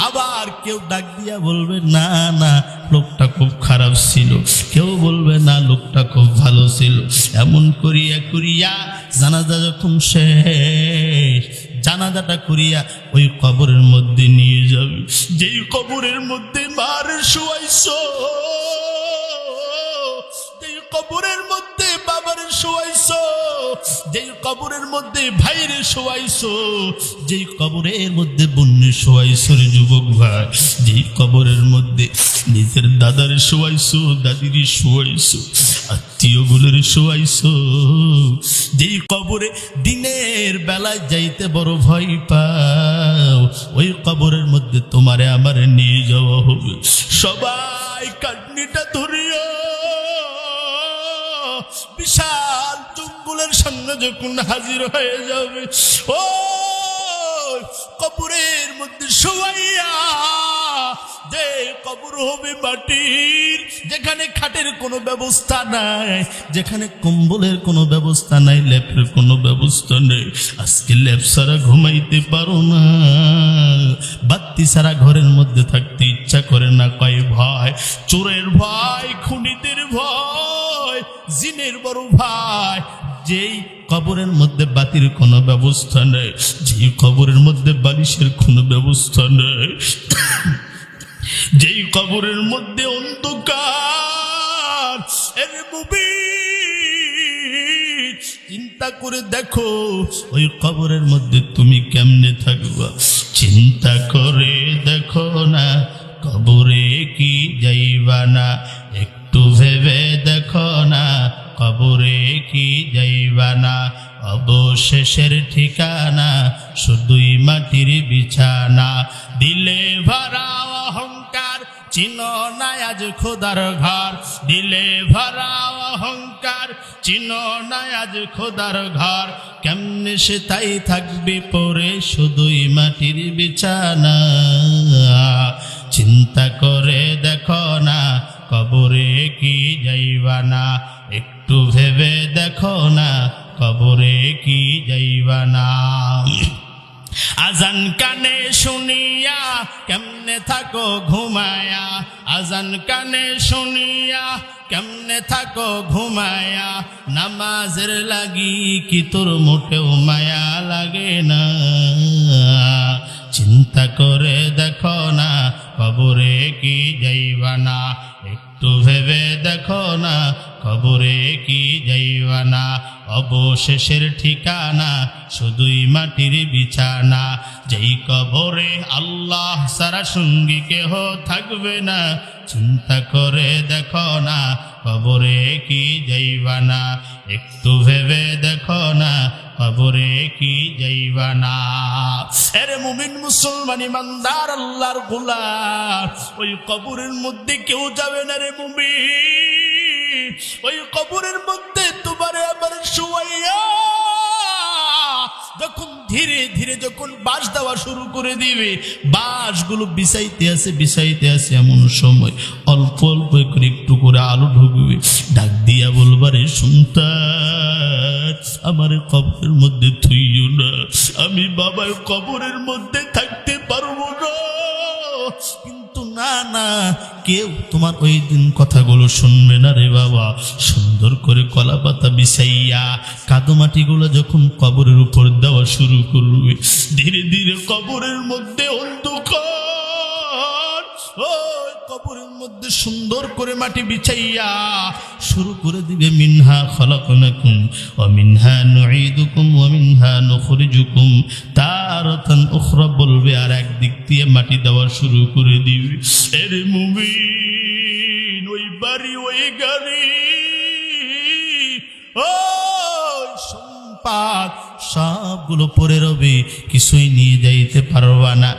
আবার কেউ ডাক দিয়া বলবে না না লোকটা খুব খারাপ ছিল, কেউ বলবে না লোকটা খুব ভালো ছিল। এমন করিয়া করিয়া জানাজা যখন শেষ, জানাজাটা করিয়া ওই কবরের মধ্যে নিয়ে যাবে। যেই কবরের মধ্যে মার শোয়াইছো, যেই কবরের মধ্যে বাবার শোয়াইছো, যেই কবরের মধ্যে ভাইরে শোয়াইছো, যেই কবরের মধ্যে বোনের শোয়াইছো রে যুবক ভাই, যেই কবরের মধ্যে নিজের দাদারে শোয়াইছো, দাদির শোয়াইছো, আত্মীয় গুলোর শোয়াইছো, যেই কবরে দিনের বেলায় যাইতে বড় ভয় পাও, ওই কবরের মধ্যে তোমারে আমারে নিয়ে যাওয়া হবে। সবাই কাটনিটা ধরিয়া বিশাল জঙ্গলের সামনে যখন হাজির হয়ে যাবে, ও কবরের মধ্যে শোয়াইয়া, যে কবর হবে মাটির, যেখানে খাটের কোনো ব্যবস্থা নাই, যেখানে কম্বলের কোনো ব্যবস্থা নাই, লেপের কোনো ব্যবস্থা নেই। আজকে লেপ ছাড়া ঘুমাইতে পারো না, বাতি ছাড়া ঘরের মধ্যে থাকতে ইচ্ছা করে না। কয় ভয়, চোরের ভয়, খুনিদের ভয়, জিনের বড় ভাই। যেই কবরের মধ্যে বাতির কোনো ব্যবস্থা নেই, যেই কবরের মধ্যে বালিশের কোনো ব্যবস্থা নেই, যেই কবরের মধ্যে অন্ধকার, এর মুমিন চিন্তা করে দেখো ওই কবরের মধ্যে তুমি কেমনে থাকবা। চিন্তা করে দেখো না, কবরে কি যাইবা না, একটু ভেবে দেখো না, কবরে কি যাইবা না। অবশেষের ঠিকানা শুধুই মাটির বিছানা, দিলে ভরা অহংকার, চিনো না আজ খোদার ঘর, দিলে ভরা অহংকার, চিনো না আজ খোদার ঘর। কেমনে সে তাই থাকবে পরে শুধুই মাটির বিছানা। চিন্তা করে দেখো না, কবরে কি যাইবা না, একটু ভেবে দেখো না, কবরে কি যাইবা না। আজান কানে শুনিয়া কেমনে থাকো ঘুমায়া, আজান কানে শুনিয়া কেমনে থাকো ঘুমায়া। নামাজের লাগি কি তোর মোটেও মায়া লাগে না। চিন্তা করে দেখো না, কবরে কি যাইবা না, একটু ভেবে দেখো না, কবরে কি যাইবা না। অবশেষের ঠিকানা শুধুই মাটির বিছানা। যেই কবরে আল্লাহ সারা সঙ্গী কেহ থাকবে না। চিন্তা করে দেখো না, কবরে কি যাইবা না, একটু ভেবে দেখো না, কবরে কি যাইবা না। এরে মুমিন মুসলমান ইমানদার আল্লাহর গোলাম, ওই কবরের মধ্যে কেউ যাবে না রে মুমিন। ওই কবরের মধ্যে তোমারে আবার শুয়াইয়া যখন ধীরে ধীরে যখন বাঁশ দেওয়া শুরু করে দিবে, বাঁশগুলো বিছাইতে আছে এমন সময় অল্প অল্প করে একটু করে আলো ঢুকবে। ডাক দিয়া বলবারে সন্তান, আমার কবরের মধ্যে থুইও না, আমি বাবার কবরের মধ্যে থাকতে পারবো না। কিন্তু না না, কেউ তোমার ওই দিন কথাগুলো শুনবে না রে বাবা। সুন্দর করে কলা পাতা বিছাইয়া কাদোমাটিগুলো যখন কবরের উপর দেওয়া শুরু করবে, ধীরে ধীরে কবরের মধ্যে অন্ধকার ওই কবরের মধ্যে সুন্দর করে মাটি বিছাইয়া শুরু করে দিবে মিনহা খলাকনাকুম ওয়া মিনহা নুঈদুকুম ওয়া মিনহা নুখরিজুকুম তারাতান উখরা বলবে, আর একদিক দিয়ে মাটি দেওয়া শুরু করে দিবে। এর মুমিন ওই বাড়ি ওই গাড়ি ওই সম্পদ সবগুলো পড়ে রবে, কিছুই নিয়ে যাইতে পারবা না।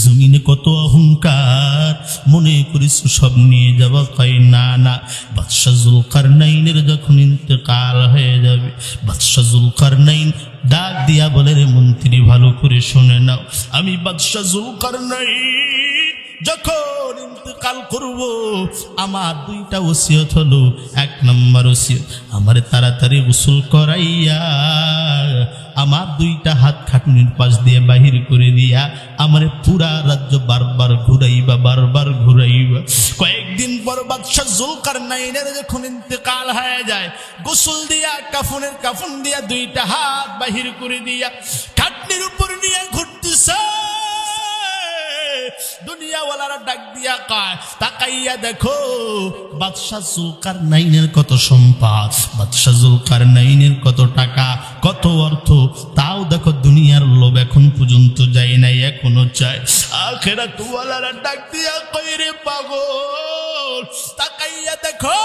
জমিনে কত অহংকার, মনে করিস সব নিয়ে যাবা, পাই না না। বাদশাহ জুলকারনাইনের যখন ইন্তেকাল হয়ে যাবে, বাদশাহ জুলকারনাইন ডাক দিয়া বলে, রে মন্ত্রী ভালো করে শুনে নাও, আমি বাদশাহ জুলকারনাইন যখন ইন্তেকাল করব, আমার দুইটা ওসিয়ত হলো। এক নম্বর ওসিয়ত, আমারে তাড়াতাড়ি গোসল করাইয়া আমার দুইটা হাত খাটুনির পাশ দিয়ে বাহির করে দিয়া আমারে পুরা রাজ্য বারবার ঘুরাইবা, বারবার ঘুরাইবা। কয়েকদিন পর বাদশাহ জুলকারনাইনের যখন ইন্তেকাল হয়ে যায়, গোসল দিয়া কাফনের কাফন দিয়া দুইটা হাত বাহির করে দিয়া খাটনির উপর নিয়ে ঘুরতেছে। দুনিয়াওয়ালারা ডাক দিয়া কয়, তাকাইয়া দেখো বাদশাহ জুলকারনাইনের কত সম্পদ, বাদশাহ জুলকারনাইনের কত টাকা, কত অর্থ, তাও দেখো দুনিয়ার লোভ এখন পর্যন্ত যায় নাই, এখনো চায়। আখিরাত ওয়ালারা ডাক দিয়া কয়, রে পাগল তাকাইয়া দেখো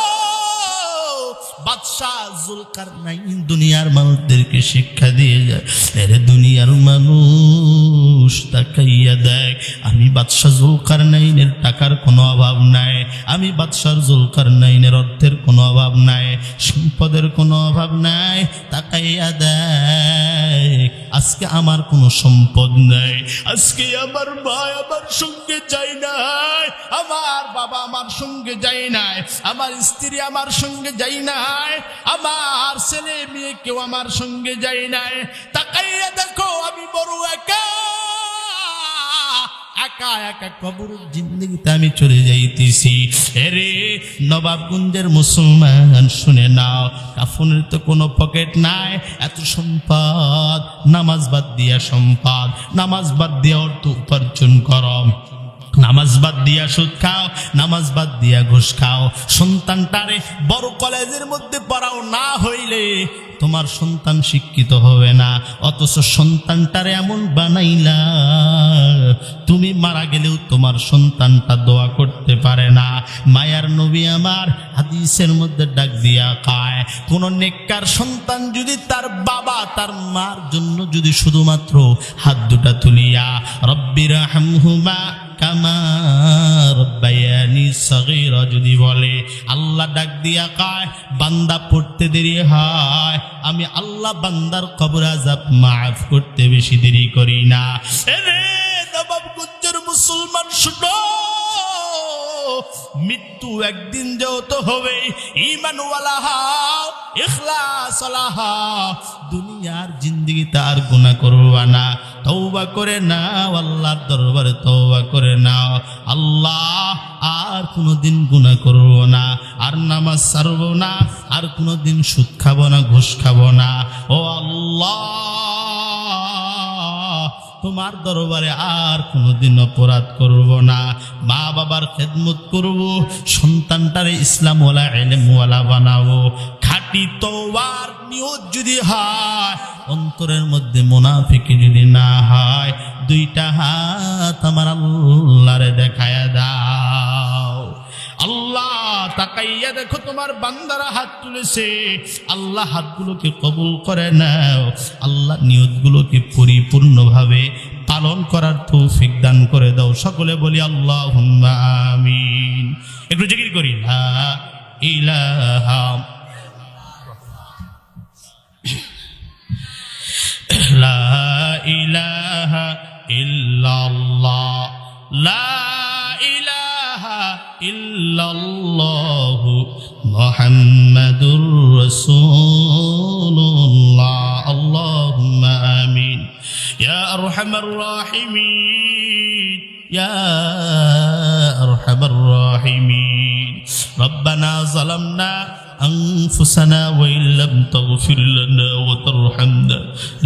বাদশাহ জুলকারনাইন দুনিয়ার মানুষদেরকে শিক্ষা দিয়ে যায়। এরে দুনিয়ার মানুষ তাকাইয়া দেখ, আমি বাদশাহ জুলকারনাইনের টাকার কোনো অভাব নাই, আমি বাদশাহ জুলকারনাইনের অর্থের কোনো অভাব নাই, সম্পদের কোনো অভাব নাই। তাকাইয়া দেখ, আজকে আমার কোনো সম্পদ নাই, আজকে আমার ভাই আমার সঙ্গে যায় নাই, আমার বাবা আমার সঙ্গে যায় নাই, আমার স্ত্রী আমার সঙ্গে যায় নাই, আমার ছেলে মেয়ে কেউ আমার সঙ্গে যায় নাই। তাকাইয়া দেখো আমি বড় একা একা একা কবরের জিন্দগিতে আমি চলে যাইতেছি। এরে নবাবগঞ্জের মুসলমান শুনে নাও, কাফনের তো কোনো পকেট নাই, এত সম্পদ, নামাজ বাদ দিয়া সম্পদ, নামাজ বাদ দিয়া অর্থ উপার্জন করো, নামাজ বাদ দিয়া সুদ খাও, নামাজ বাদ দিয়া ঘুষ খাও, সন্তানটারে বড় কলেজের মধ্যে পড়াও, না হইলে তোমার সন্তান শিক্ষিত হবে না, অথচ সন্তানটারে এমন বানাইলা তুমি মারা গেলেও তোমার সন্তানটা দোয়া করতে পারে না। মায়ার নবী আমার হাদিসের মধ্যে ডাক দিয়া কয়, কোন নেককার সন্তান যদি তার বাবা তার মার জন্য যদি শুধুমাত্র হাত দুটা তুলিয়া রব্বির হামহুমা কামা রব্বায়ানি সগীরা যদি বলে, আল্লাহ ডাক দিয়া কয়, বান্দা পড়তে দেরি হয়, আমি আল্লাহ বান্দার কবর আযাব মাফ করতে বেশি দেরি করি না। এরে নবাবগঞ্জের মুসলমান শুনো, মৃত্যু একদিন যেহেতু হবে, ঈমানওয়ালা হও, ইখলাসওয়ালা হও, দুনিয়ার জিন্দেগিতে আর গুনাহ করবা না, তওবা করে নাও, আল্লাহর দরবারে তওবা করে নাও, আল্লাহ আর কোনোদিন গুনাহ করব না, আর নামাজ ছাড়ব না, আর কোনোদিন সুদ খাবো না, ঘুষ খাবো না। ও আল্লাহ, তোমার দরবারে আর কোনোদিন অপরাধ করব না, মা বাবার খেদমত করব, সন্তানটারে ইসলামওয়ালা ইলমওয়ালা বানাবো। খাঁটি তওবার নিয়ত যদি হয়, অন্তরের মধ্যে মুনাফিকি যদি না হয়, দুইটা হাত আমার আল্লাহরে দেখায়া দাও। আল্লাহ তাকাইয়া দেখো তোমার বান্দারা হাত তুলেছে, আল্লাহ হাতগুলোকে কবুল করে নাও, আল্লাহ নিয়তগুলোকে পরিপূর্ণভাবে পালন করার তৌফিক দান করে দাও। সকলে বলি আল্লাহুম্মা আমিন। একটু জিকির করি, লা ইলাহা লা ইলাহা ইল্লাল্লাহ, লা ইলাহা ইল্লাল্লাহু মুহাম্মাদুর রাসূলুল্লাহ। আল্লাহুম্মা আমিন। ইয়া আরহামার রাহিমিন, ইয়া আরহামার রাহিমিন। রব্বানা যালামনা أنفسنا وإن لم تغفر لنا وترحمنا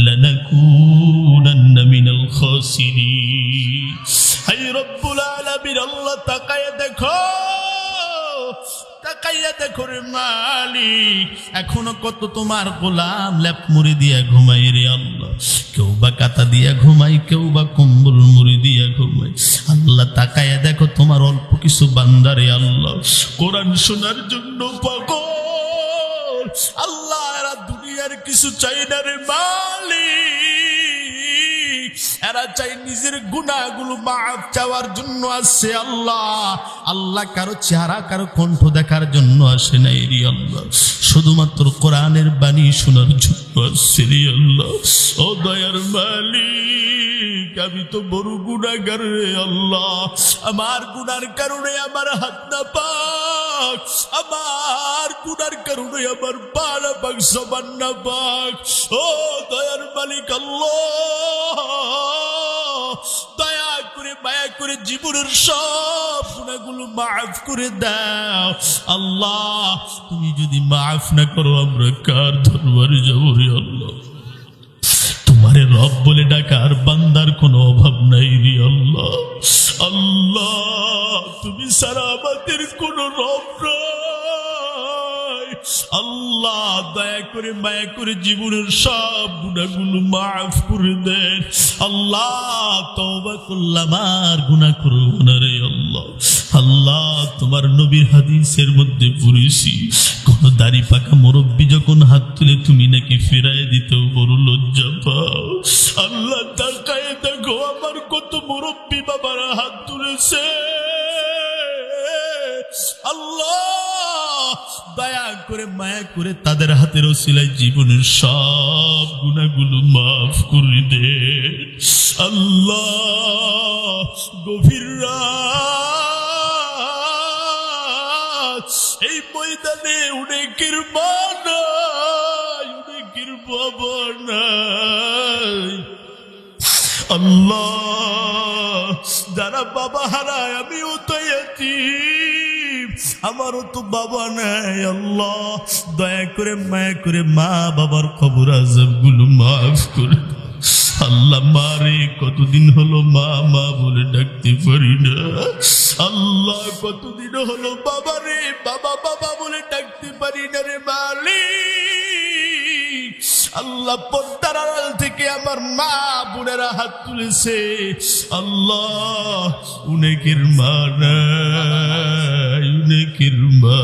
لنكونن من الخاسرين. أي رب নবীর আল্লাহ তাকায়া দেখো, তাকাইয়া দেখো রে মালিক, এখনো কত তোমার গোলাম লেপ মুড়ি দিয়া ঘুমাই রে আল্লাহ। কেউ বা কাতা দিয়া ঘুমাই, কেউ বা কম্বল মুড়ি দিয়া ঘুমাই। আল্লাহ তাকাইয়া দেখো তোমার অল্প কিছু বান্দারে আল্লাহ কোরআন শোনার জন্য পাগল। আল্লাহ এরা দুনিয়ার কিছু চাই না রে মালিক, এরা চাই নিজের গুনাহগুলো মাফ চাওয়ার জন্য আসছে আল্লাহ। আল্লাহ কারো চেহারা কারো কণ্ঠ দেখার জন্য আসে নাই রে আল্লাহ, শুধুমাত্র কোরআনের বাণী শোনার জন্য আসছে রে আল্লাহ। ও দয়ার মালিক, আমি তো বড় গুনাহগার রে আল্লাহ, আমার গুনার কারণে আমার হাত না পাক, আমার গুনার কারণে আমার পা না পাক, জবান না পাক। ও দয়ার মালিক আল্লাহ, দয়া করে মায়া করে জীবনের সব গুনাহগুলো মাফ করে দাও আল্লাহ। তুমি যদি মাফ না করো আমরা কার দরবারে যাবো রে আল্লাহ? তোমারে রব বলে ডাকার বান্দার কোনো অভাব নাই রে আল্লাহ। আল্লাহ তুমি ছাড়া আমাদের কোনো রব নাই আল্লাহ। দয়া করে মায়া করে জীবনের সব গুনাহগুলো মাফ করে দেন আল্লাহ। তওবা করলাম, আর গুনাহ করব না রে আল্লাহ। আল্লাহ তোমার নবীর হাদিসের মধ্যে পড়েছি, কোন দাড়ি পাকা মুরব্বী যখন হাত তুলে তুমি নাকি ফেরায় দিতেও বড় লজ্জা পাও। আল্লাহ তাকায় দেখো আমার কত মুরব্বী বাবারা হাত তুলেছে আল্লাহ, দয়া করে মায়া করে তাদের হাতের ওসিলায় জীবনের সব গুনাহগুলো মাফ করে দে আল্লাহ। গভীর রাত এই ময়দানে অনেকের মা নাই, অনেকের বাবা নাই আল্লাহ। যারা বাবা হারায়, আমিও তো এতিম, আমারও তো বাবা নাই আল্লাহ। দয়া করে মায়া করে মা বাবার কবর আযাবগুলো মাফ করে আল্লাহ। মারে কতদিন হলো মা মা বলে ডাকতে পারি না আল্লাহ, কতদিন হলো বাবা রে বাবা বাবা বলে ডাকতে পারি না রে মালিক। আল্লাহ পর্দার আড়াল থেকে আমার মা বোনেরা হাত তুলেছে আল্লাহ, অনেকের মা নাই, অনেকের মা